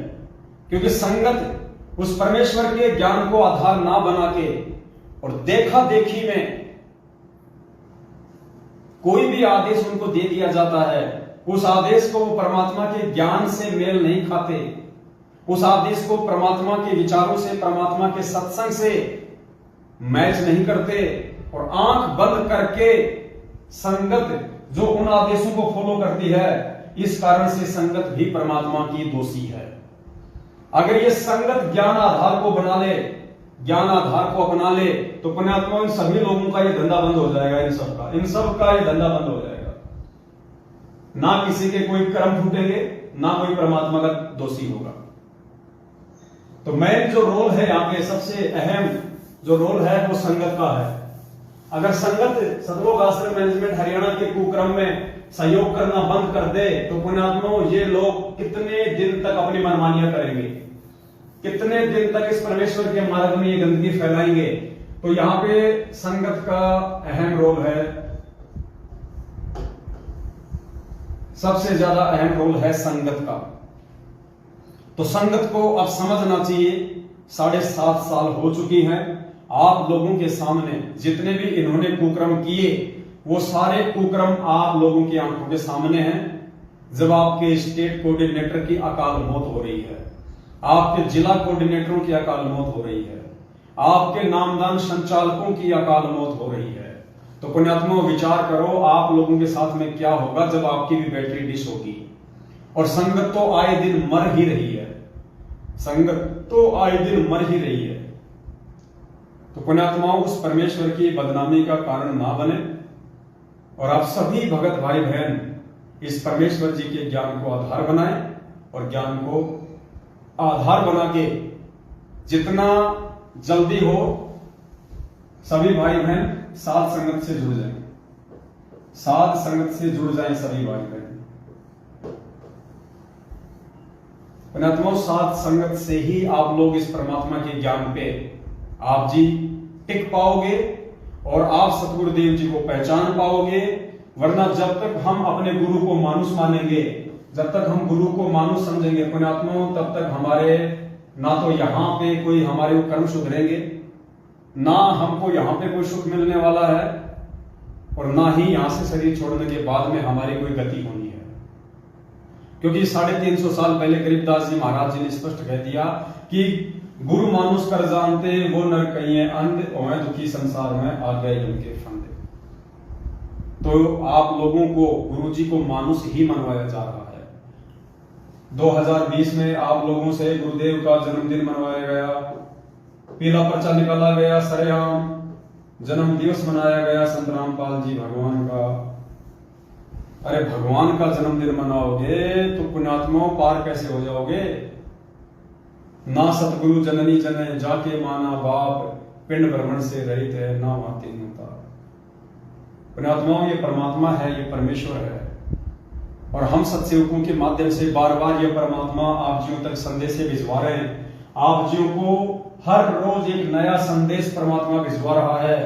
क्योंकि संगत उस परमेश्वर के ज्ञान को आधार ना बना के और देखा देखी में कोई भी आदेश उनको दे दिया जाता है, उस आदेश को वो परमात्मा के ज्ञान से मेल नहीं खाते, उस आदेश को परमात्मा के विचारों से, परमात्मा के सत्संग से मैच नहीं करते, और आंख बंद करके संगत जो उन आदेशों को फॉलो करती है, इस कारण से संगत भी परमात्मा की दोषी है। अगर ये संगत ज्ञान आधार को बना ले, ज्ञान आधार को अपना ले, तो पुण्यात्मा इन सभी लोगों का ये धंधा बंद हो जाएगा, इन सब का ये धंधा बंद हो जाएगा। ना किसी के कोई कर्म फूटेंगे, ना कोई परमात्मा का दोषी होगा। तो मेन जो रोल है यहाँ पे, सबसे अहम जो रोल है वो संगत का है। अगर संगत सतलोक आश्रम मैनेजमेंट हरियाणा के कुक्रम में सहयोग करना बंद कर दे, तो पुण्यात्माओं ये लोग कितने दिन तक अपनी मनमानियां करेंगे, कितने दिन तक इस परमेश्वर के मार्ग में ये गंदगी फैलाएंगे। तो यहाँ पे संगत का अहम रोल है, सबसे ज्यादा अहम रोल है संगत का। तो संगत को अब समझना चाहिए। 7.5 साल हो चुकी हैं, आप लोगों के सामने जितने भी इन्होंने कुक्रम किए, वो सारे कुक्रम आप लोगों की आंखों के सामने हैं। जब आपके स्टेट कोऑर्डिनेटर की अकाल मौत हो रही है, आपके जिला कोऑर्डिनेटरों की अकाल मौत हो रही है, आपके नामदान संचालकों की अकाल मौत हो रही है, तो पुण्यात्मा विचार करो आप लोगों के साथ में क्या होगा जब आपकी भी बैटरी डिश होगी। और संगत तो आए दिन मर ही रही है, संगत तो आए दिन मर ही रही है। तो पुण्यात्माओं उस परमेश्वर की बदनामी का कारण ना बने, और आप सभी भगत भाई बहन इस परमेश्वर जी के ज्ञान को आधार बनाएं, और ज्ञान को आधार बना के जितना जल्दी हो सभी भाई बहन साध संगत से जुड़ जाएं, साध संगत से जुड़ जाएं सभी भाई बहन। पुण्यात्माओं, साध संगत से ही आप लोग इस परमात्मा के ज्ञान पे आप जी टिक पाओगे और आप सतगुरुदेव जी को पहचान पाओगे। वरना जब तक हम अपने गुरु को मानुष मानेंगे, जब तक हम गुरु को मानुष समझेंगे पुण्यात्माओं, तब तक हमारे ना तो यहाँ पे कोई हमारे कर्म सुधरेंगे, ना हमको यहाँ पे कोई सुख मिलने वाला है, और ना ही यहां से शरीर छोड़ने के बाद में हमारी कोई गति होनी है। क्योंकि 350 साल पहले गरीबदास जी महाराज जी ने स्पष्ट कह दिया कि गुरु मानुष कर जानते वो नर कहिए अंध, और दुखी संसार में आ गए उनके फंदे। तो आप लोगों को गुरु जी को मानुष ही मनवाया जा रहा है। 2020 में आप लोगों से गुरुदेव का जन्मदिन मनवाया गया, पीला पर्चा निकाला गया, सरेआम जन्म दिवस मनाया गया संत रामपाल जी भगवान का। अरे भगवान का जन्मदिन मनाओगे तो पुण्यात्माओं पार कैसे हो जाओगे? ना सतगुरु जननी जने जाके माना बाप, पिंड भ्रमण से रहित है ना माते होता। पुण्यात्माओं, ये परमात्मा है, ये परमेश्वर है, और हम सत्सेवकों के माध्यम से बार बार ये परमात्मा आप जीवों तक संदेश भिजवा रहे हैं। आप जीवों को हर रोज एक नया संदेश परमात्मा भिजवा रहा है,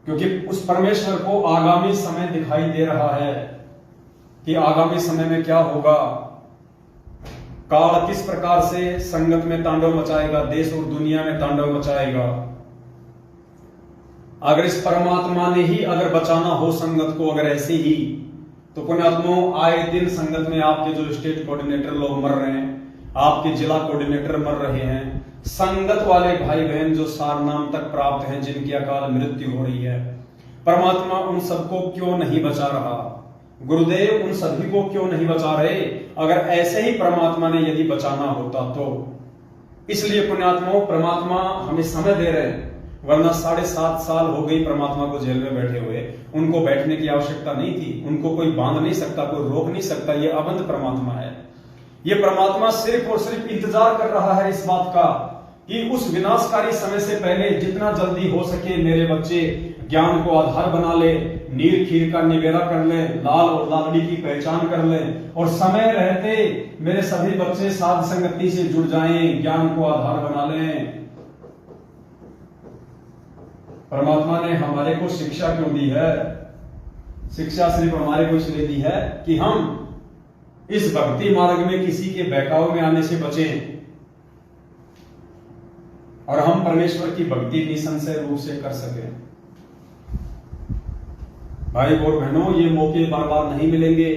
क्योंकि उस परमेश्वर को आगामी समय दिखाई दे रहा है कि आगामी समय में क्या होगा। काल किस प्रकार से संगत में तांडव मचाएगा, देश और दुनिया में तांडव मचाएगा। अगर इस परमात्मा ने ही अगर बचाना हो संगत को, अगर ऐसे ही, तो पुण्यात्माओं आए दिन संगत में आपके जो स्टेट कोऑर्डिनेटर लोग मर रहे हैं, आपके जिला कोऑर्डिनेटर मर रहे हैं, संगत वाले भाई बहन जो सारनाम तक प्राप्त हैं, जिनकी अकाल मृत्यु हो रही है, परमात्मा उन सबको क्यों नहीं बचा रहा? गुरुदेव उन सभी को क्यों नहीं बचा रहे? अगर ऐसे ही परमात्मा ने यदि बचाना होता तो। इसलिए पुण्यात्माओं, परमात्मा हमें समय दे रहे हैं, वरना 7.5 साल हो गई परमात्मा को जेल में बैठे हुए। उनको बैठने की आवश्यकता नहीं थी, उनको कोई बांध नहीं सकता, कोई रोक नहीं सकता। ये अबंध परमात्मा है। ये परमात्मा सिर्फ और सिर्फ इंतजार कर रहा है इस बात का कि उस विनाशकारी समय से पहले जितना जल्दी हो सके मेरे बच्चे ज्ञान को आधार बना ले, नीर खीर का निवेरा कर ले, लाल और लाडली की पहचान कर ले, और समय रहते मेरे सभी बच्चे साध संगति से जुड़ जाएं, ज्ञान को आधार बना लें। परमात्मा ने हमारे को शिक्षा क्यों दी है? शिक्षा सिर्फ हमारे को इसलिए दी है कि हम इस भक्ति मार्ग में किसी के बहकाव में आने से बचें और हम परमेश्वर की भक्ति निसंशय रूप से कर सकें। भाई और बहनों, ये मौके बार बार नहीं मिलेंगे।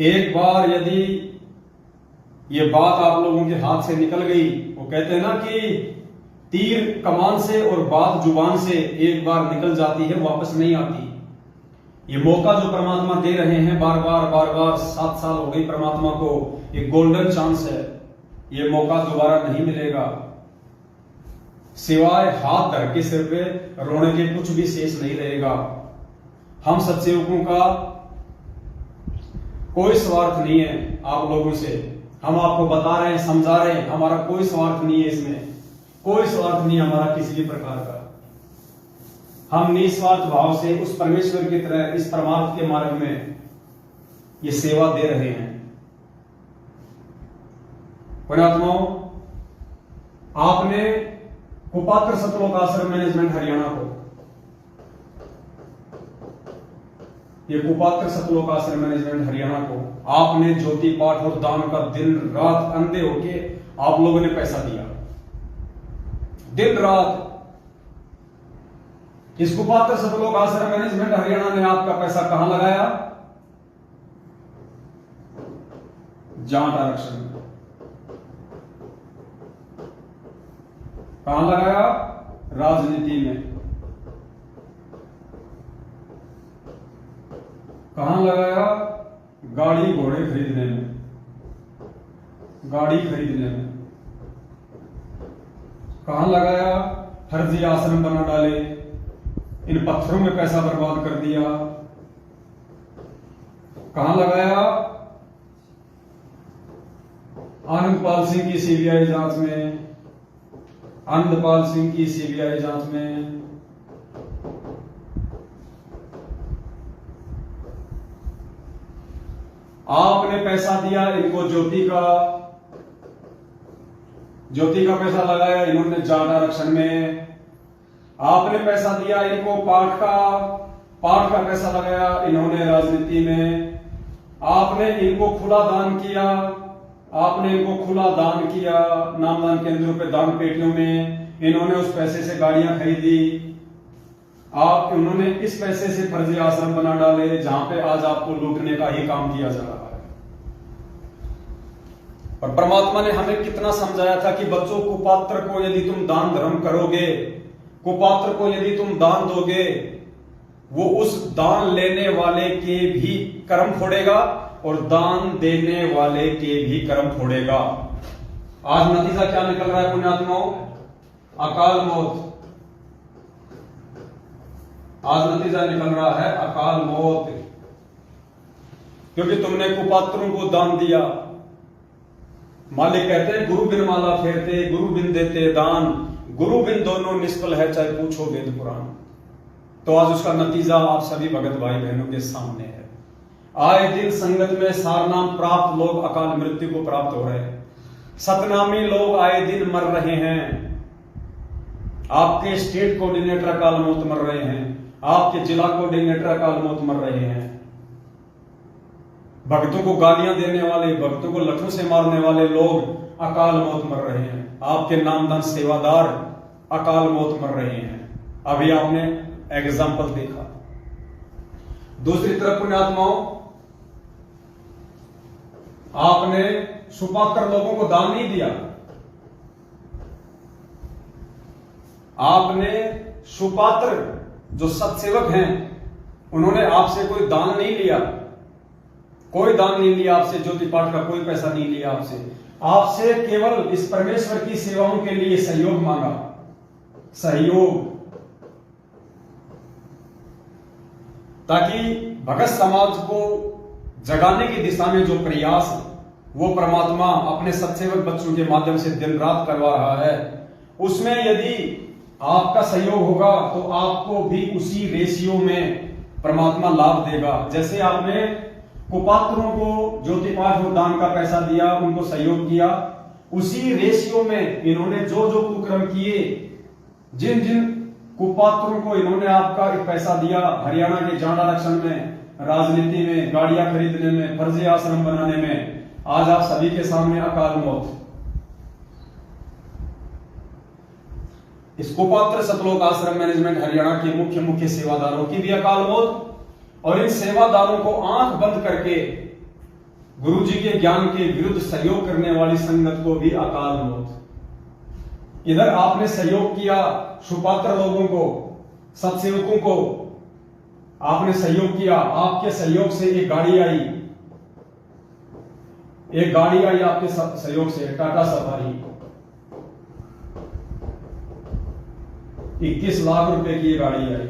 एक बार यदि ये बात आप लोगों के हाथ से निकल गई, वो कहते हैं ना कि तीर कमान से और बात जुबान से एक बार निकल जाती है, वापस नहीं आती। ये मौका जो परमात्मा दे रहे हैं बार बार 7 साल हो गई परमात्मा को, ये गोल्डन चांस है। ये मौका दोबारा नहीं मिलेगा। सिवाय हाथ धर के सिर पे रोने के कुछ भी शेष नहीं रहेगा। हम सत्सेवकों का कोई स्वार्थ नहीं है आप लोगों से। हम आपको बता रहे हैं, समझा रहे हैं, हमारा कोई स्वार्थ नहीं है इसमें, कोई स्वार्थ नहीं हमारा किसी भी प्रकार का। हम निस्वार्थ भाव से उस परमेश्वर की तरह इस परमार्थ के मार्ग में ये सेवा दे रहे हैं। पुण्यात्माओं, आपने कुपात्र सतलोक आश्रम मैनेजमेंट हरियाणा को, ये कुपात्र सतलोक आश्रम मैनेजमेंट हरियाणा को आपने ज्योति पाठ और दान का दिन रात अंधे होके आप लोगों ने पैसा दिया, दिन रात। इस कुपात्र सतलोक आश्रम मैनेजमेंट हरियाणा ने आपका पैसा कहां लगाया? जाट आरक्षण में। कहां लगाया? राजनीति में। कहां लगाया? गाड़ी घोड़े खरीदने में, गाड़ी खरीदने में। कहां लगाया? फर्जी आश्रम बना डाले, इन पत्थरों में पैसा बर्बाद कर दिया। कहां लगाया? आनंद पाल सिंह की सीबीआई जांच में, आनंदपाल सिंह की सीबीआई जांच में आपने पैसा दिया इनको, ज्योति का पैसा लगाया इन्होंने जाट आरक्षण में, आपने पैसा दिया इनको पाठ का पैसा लगाया इन्होंने राजनीति में, आपने इनको खुला दान किया नामदान केंद्रों पे, दान पेटियों में, इन्होंने उस पैसे से गाड़ियां खरीदी, उन्होंने इस पैसे से फर्जी आश्रम बना डाले जहां पे आज आपको लूटने का ही काम किया जा रहा है। और परमात्मा ने हमें कितना समझाया था कि बच्चों, कुपात्र को यदि तुम दान धर्म करोगे, कुपात्र को यदि तुम दान दोगे, वो उस दान लेने वाले के भी कर्म फोड़ेगा और दान देने वाले के भी कर्म फोड़ेगा। आज नतीजा क्या निकल रहा है पुण्यात्माओं? अकाल मौत। आज नतीजा निकल रहा है अकाल मौत, क्योंकि तुमने कुपात्रों को दान दिया। मालिक कहते हैं गुरु बिन माला फेरते, गुरु बिन देते दान, गुरु बिन दोनों निष्फल है, चाहे पूछो वेद पुराण। तो आज उसका नतीजा आप सभी भगत भाई बहनों के सामने है। आए दिन संगत में सारनाम प्राप्त लोग अकाल मृत्यु को प्राप्त हो रहे हैं। सतनामी लोग आए दिन मर रहे हैं। आपके स्टेट कोऑर्डिनेटर अकाल मौत मर रहे हैं, आपके जिला कोऑर्डिनेटर अकाल मौत मर रहे हैं। भक्तों को गालियां देने वाले, भक्तों को लठों से मारने वाले लोग अकाल मौत मर रहे हैं। आपके नामदान सेवादार अकाल मौत मर रहे हैं। अभी आपने एग्जाम्पल देखा। दूसरी तरफ पुण्यात्माओं, आपने सुपात्र लोगों को दान नहीं दिया, आपने सुपात्र जो सत्सेवक हैं उन्होंने आपसे कोई दान नहीं लिया, कोई दान नहीं लिया आपसे, ज्योति पाठ का कोई पैसा नहीं लिया आपसे केवल इस परमेश्वर की सेवाओं के लिए सहयोग मांगा। सहयोग, ताकि भगत समाज को जगाने की दिशा में जो प्रयास वो परमात्मा अपने सत्सेवक बच्चों के माध्यम से दिन रात करवा रहा है, उसमें यदि आपका सहयोग होगा तो आपको भी उसी रेशियो में परमात्मा लाभ देगा। जैसे आपने कुपात्रों को ज्योति पाठ और दान का पैसा दिया, उनको सहयोग किया, उसी रेशियो में इन्होंने जो जो कुकर्म किए, जिन जिन कुपात्रों को इन्होंने आपका एक पैसा दिया, हरियाणा के जाट आरक्षण में, राजनीति में, गाड़ियां खरीदने में, फर्जी आश्रम बनाने में, आज आप सभी के सामने अकाल मौत। इस कुपात्र सतलोक आश्रम मैनेजमेंट हरियाणा के मुख्य सेवादारों की भी अकाल मौत, और इन सेवादारों को आंख बंद करके गुरु जी के ज्ञान के विरुद्ध सहयोग करने वाली संगत को भी अकाल मौत। इधर आपने सहयोग किया सुपात्र लोगों को, सत्सेवकों को आपने सहयोग किया, आपके सहयोग से एक गाड़ी आई आपके सहयोग से, टाटा सफारी 21 लाख रुपए की ये गाड़ी आई।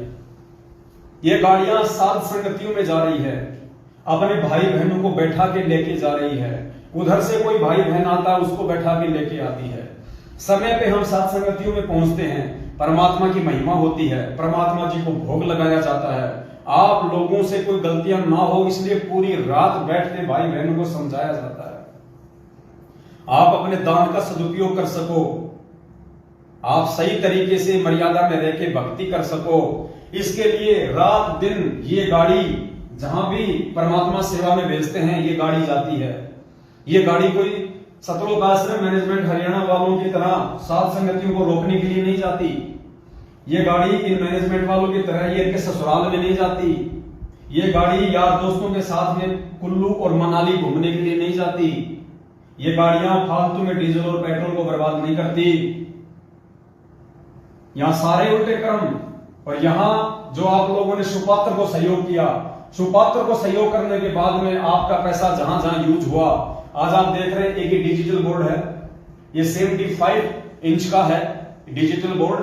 ये गाड़ियां साध संगतियों में जा रही है, अपने भाई बहनों को बैठा के लेके जा रही है। उधर से कोई भाई बहन आता है, उसको बैठा के लेके आती है। समय पे हम साध संगतियों में पहुंचते हैं, परमात्मा की महिमा होती है, परमात्मा जी को भोग लगाया जाता है। आप लोगों से कोई गलतियां ना हो, इसलिए पूरी रात बैठ के भाई बहनों को समझाया जाता है। आप अपने दान का सदुपयोग कर सको, आप सही तरीके से मर्यादा में रह के भक्ति कर सको, इसके लिए रात दिन ये गाड़ी जहां भी परमात्मा सेवा में भेजते हैं ये गाड़ी जाती है। ये गाड़ी कोई सतलोक आश्रम मैनेजमेंट हरियाणा वालों की तरह साध संगतियों को रोकने के लिए नहीं जाती। ये गाड़ी इन मैनेजमेंट वालों की तरह ये इनके ससुराल में नहीं जाती। ये गाड़ी यार दोस्तों के साथ में कुल्लू और मनाली घूमने के लिए नहीं जाती। ये गाड़ियां फालतू में डीजल और पेट्रोल को बर्बाद नहीं करती। यहां सारे उल्टे कर्म। और यहां जो आप लोगों ने सुपात्र को सहयोग किया, सुपात्र को सहयोग करने के बाद में आपका पैसा जहां जहां यूज हुआ, आज आप देख रहे हैं एक ही डिजिटल बोर्ड है, ये 75 इंच का है डिजिटल बोर्ड।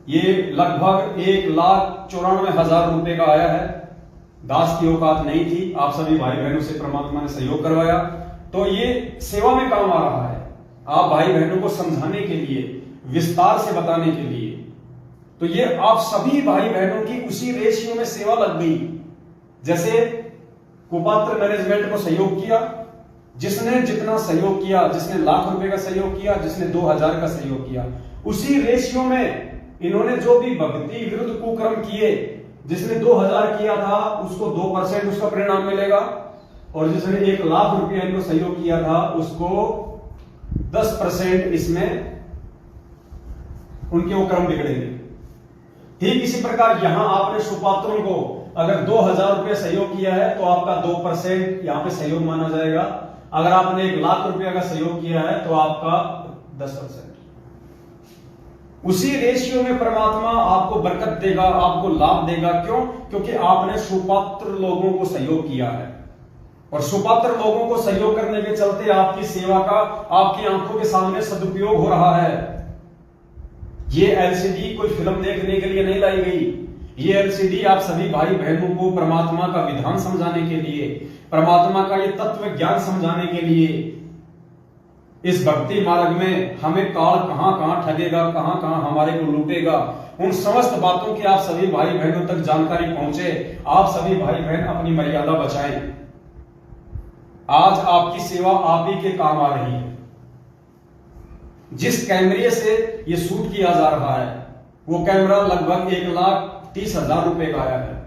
ये लगभग 1,94,000 रुपए का आया है। दास की औकात नहीं थी, आप सभी भाई बहनों से परमात्मा ने सहयोग करवाया, तो ये सेवा में काम आ रहा है। आप भाई बहनों को समझाने के लिए, विस्तार से बताने के लिए। तो ये आप सभी भाई बहनों की उसी रेशियो में सेवा लग गई। जैसे कुपात्र मैनेजमेंट को सहयोग किया, जिसने जितना सहयोग किया, जिसने ₹1,00,000 का सहयोग किया, जिसने 2,000 का सहयोग किया, उसी रेशियो में इन्होंने जो भी भक्ति विरुद्ध कुकर्म किए, जिसने 2,000 किया था उसको 2% उसका परिणाम मिलेगा, और जिसने ₹1,00,000 इनको सहयोग किया था उसको 10% इसमें उनके वो कर्म बिगड़ेंगे। ठीक इसी प्रकार यहां आपने सुपात्रों को अगर ₹2,000 सहयोग किया है तो आपका 2% यहां पे सहयोग माना जाएगा। अगर आपने ₹1,00,000 का सहयोग किया है तो आपका 10%। उसी रेशियो में परमात्मा आपको बरकत देगा, आपको लाभ देगा। क्यों? क्योंकि आपने सुपात्र लोगों को सहयोग किया है, और सुपात्र लोगों को सहयोग करने के चलते आपकी सेवा का आपकी आंखों के सामने सदुपयोग हो रहा है। ये एलसीडी कोई फिल्म देखने के लिए नहीं लाई गई। ये एलसीडी आप सभी भाई बहनों को परमात्मा का विधान समझाने के लिए, परमात्मा का ये तत्व ज्ञान समझाने के लिए, इस भक्ति मार्ग में हमें काल कहां कहां ठगेगा, कहां कहां हमारे को लूटेगा, उन समस्त बातों की आप सभी भाई बहनों तक जानकारी पहुंचे। आप सभी भाई बहन अपनी मर्यादा बचाएं। आज आपकी सेवा आप ही के काम आ रही है। जिस कैमरे से ये शूट किया जा रहा है वो कैमरा लगभग ₹1,30,000 का आया है।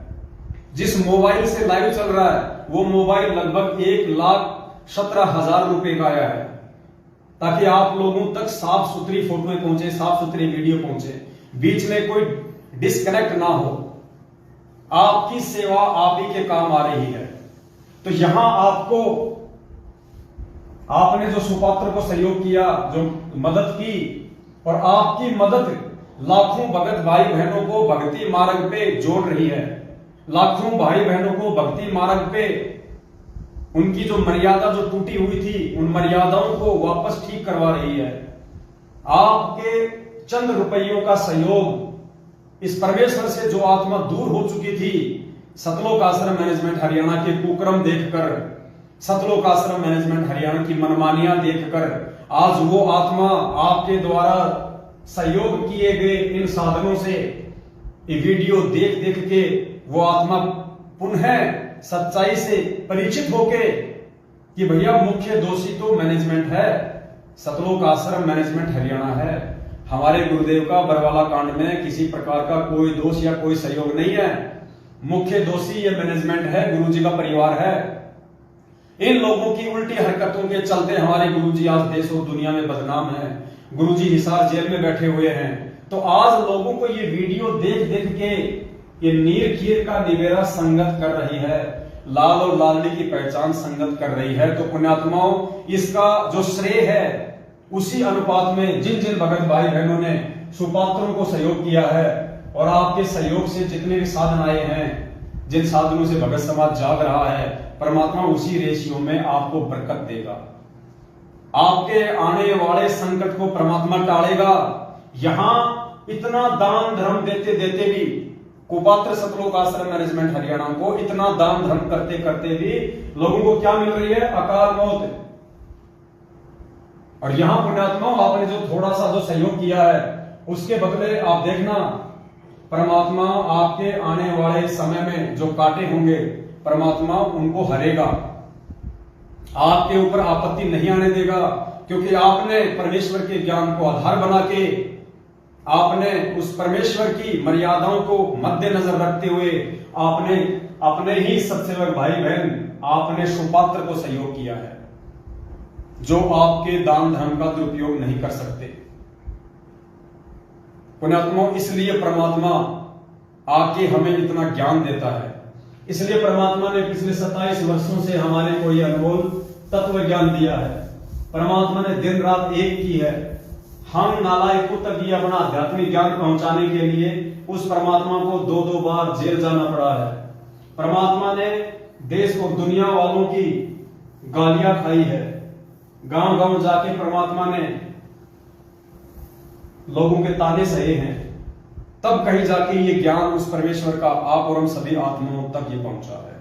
जिस मोबाइल से लाइव चल रहा है वो मोबाइल लगभग ₹1,17,000 का आया है, ताकि आप लोगों तक साफ सुथरी फोटोएं पहुंचे, साफ सुथरी वीडियो पहुंचे, बीच में कोई डिस्कनेक्ट ना हो। आपकी सेवा आप ही के काम आ रही है। तो यहां आपने जो सुपात्र को सहयोग किया, जो मदद की, और आपकी मदद लाखों भगत भाई बहनों को भक्ति मार्ग पे जोड़ रही है। लाखों भाई बहनों को भक्ति मार्ग पे उनकी जो मर्यादा जो टूटी हुई थी, उन मर्यादाओं को वापस ठीक करवा रही है। आपके चंद रुपयों का सहयोग इस परमेश्वर से जो आत्मा दूर हो चुकी थी, सतलोक आश्रम मैनेजमेंट हरियाणा के कुकर्म देखकर, सतलोक आश्रम मैनेजमेंट हरियाणा की मनमानियां देखकर, आज वो आत्मा आपके द्वारा सहयोग किए गए इन साधनों से ये वीडियो देख देख के वो आत्मा पुनः सच्चाई से परिचित होके कि भैया मुख्य दोषी तो मैनेजमेंट है, सतलोक आश्रम मैनेजमेंट हरियाणा है। हमारे गुरुदेव का बरवाला कांड में किसी प्रकार का कोई दोष या कोई सहयोग नहीं है। मुख्य दोषी ये मैनेजमेंट है, गुरुजी का परिवार है। इन लोगों की उल्टी हरकतों के चलते हमारे गुरुजी आज देश और दुनिया में बदनाम है। गुरुजी हिसार जेल में बैठे हुए हैं। तो आज लोगों को ये वीडियो देख देख के ये नीर खीर का निवेरा संगत कर रही है, लाल और लाडली की पहचान संगत कर रही है। तो पुण्यात्माओं, इसका जो श्रेय है उसी अनुपात में जिन जिन भगत भाई बहनों ने सुपात्रों को सहयोग किया है, और आपके सहयोग से जितने भी साधन आए हैं, जिन साधनों से भगत समाज जाग रहा है, परमात्मा उसी रेशियो में आपको बरकत देगा। आपके आने वाले संकट को परमात्मा टालेगा। यहां इतना दान धर्म देते देते भी, कुपात्र सतलोक आश्रम मैनेजमेंट हरियाणा को इतना दान धर्म करते करते भी लोगों को क्या मिल रही है? अकाल मौत। और यहां पुण्यात्मा, आपने जो थोड़ा सा जो सहयोग किया है उसके बदले आप देखना, परमात्मा आपके आने वाले समय में जो कांटे होंगे परमात्मा उनको हरेगा, आपके ऊपर आपत्ति नहीं आने देगा। क्योंकि आपने परमेश्वर के ज्ञान को आधार बना के, आपने उस परमेश्वर की मर्यादाओं को मद्देनजर रखते हुए आपने अपने ही सत्सेवक भाई बहन, आपने सुपात्र को सहयोग किया है, जो आपके दान धर्म का दुरुपयोग नहीं कर सकते। पुण्यात्मा, इसलिए परमात्मा आके हमें इतना ज्ञान देता है। इसलिए परमात्मा ने पिछले 27 वर्षों से हमारे को यह अनमोल तत्व ज्ञान दिया है। परमात्मा ने दिन रात एक की है। हम नालायकों तक ये अपना आध्यात्मिक ज्ञान पहुंचाने के लिए उस परमात्मा को 2-2 बार जेल जाना पड़ा है। परमात्मा ने देश और दुनिया वालों की गालियां खाई है। गांव गांव जाके परमात्मा ने लोगों के ताने सहे हैं, तब कहीं जाके ये ज्ञान उस परमेश्वर का आप और हम सभी आत्माओं तक ये पहुंचा है।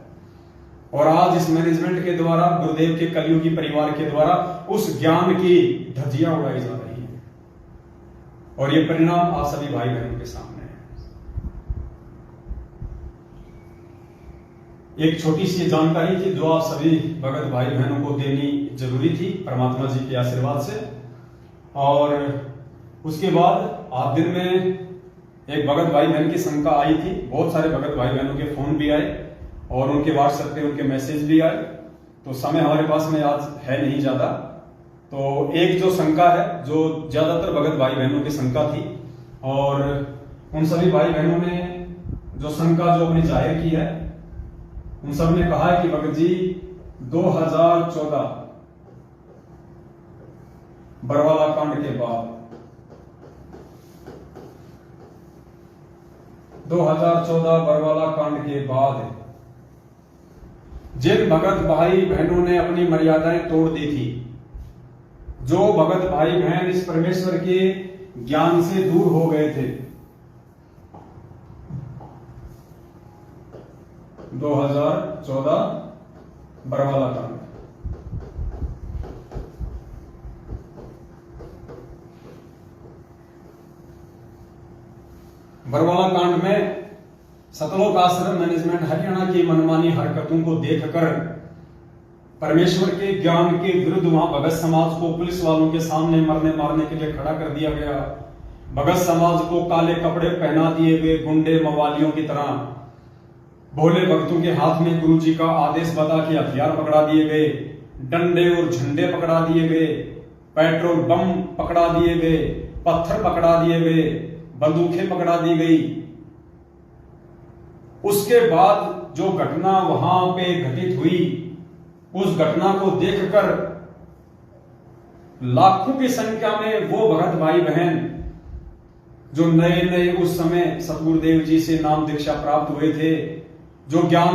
और आज इस मैनेजमेंट के द्वारा, गुरुदेव के कलियुगी परिवार के द्वारा उस ज्ञान की धज्जियां उड़ाई जा रही है। और ये परिणाम आप सभी भाई बहनों के सामने है। एक छोटी सी जानकारी थी जो आप सभी भगत भाई बहनों को देनी जरूरी थी परमात्मा जी के आशीर्वाद से। और उसके बाद आप दिन में एक भगत भाई बहन की शंका आई थी, बहुत सारे भगत भाई बहनों के फोन भी आए और उनके व्हाट्सएप पे उनके मैसेज भी आए। तो समय हमारे पास में आज है नहीं ज्यादा, तो एक जो शंका है जो ज्यादातर भगत भाई बहनों की शंका थी, और उन सभी भाई बहनों ने जो शंका जो अपनी जाहिर की है, उन सब ने कहा है कि भगत जी 2014 बरवाला कांड के बाद 2014 बरवाला कांड के बाद जिन भगत भाई बहनों ने अपनी मर्यादाएं तोड़ दी थी, जो भगत भाई बहन इस परमेश्वर के ज्ञान से दूर हो गए थे, 2014 बरवाला कांड। बरवाला कांड में सतलोक आश्रम मैनेजमेंट हरियाणा की मनमानी हरकतों को देखकर परमेश्वर के ज्ञान के विरुद्ध वहां भगत समाज को पुलिस वालों के सामने मरने मारने के लिए खड़ा कर दिया गया। भगत समाज को काले कपड़े पहना दिए गए, गुंडे मवालियों की तरह भोले भक्तों के हाथ में गुरु जी का आदेश बता के हथियार पकड़ा दिए गए, डंडे और झंडे पकड़ा दिए गए, पेट्रोल बम पकड़ा दिए गए, पत्थर पकड़ा दिए गए, बंदूकें पकड़ा दी गई। उसके बाद जो घटना वहां पे घटित हुई, उस घटना को देखकर लाखों की संख्या में वो भगत भाई बहन जो नए नए उस समय सतगुरुदेव जी से नाम दीक्षा प्राप्त हुए थे, जो ज्ञान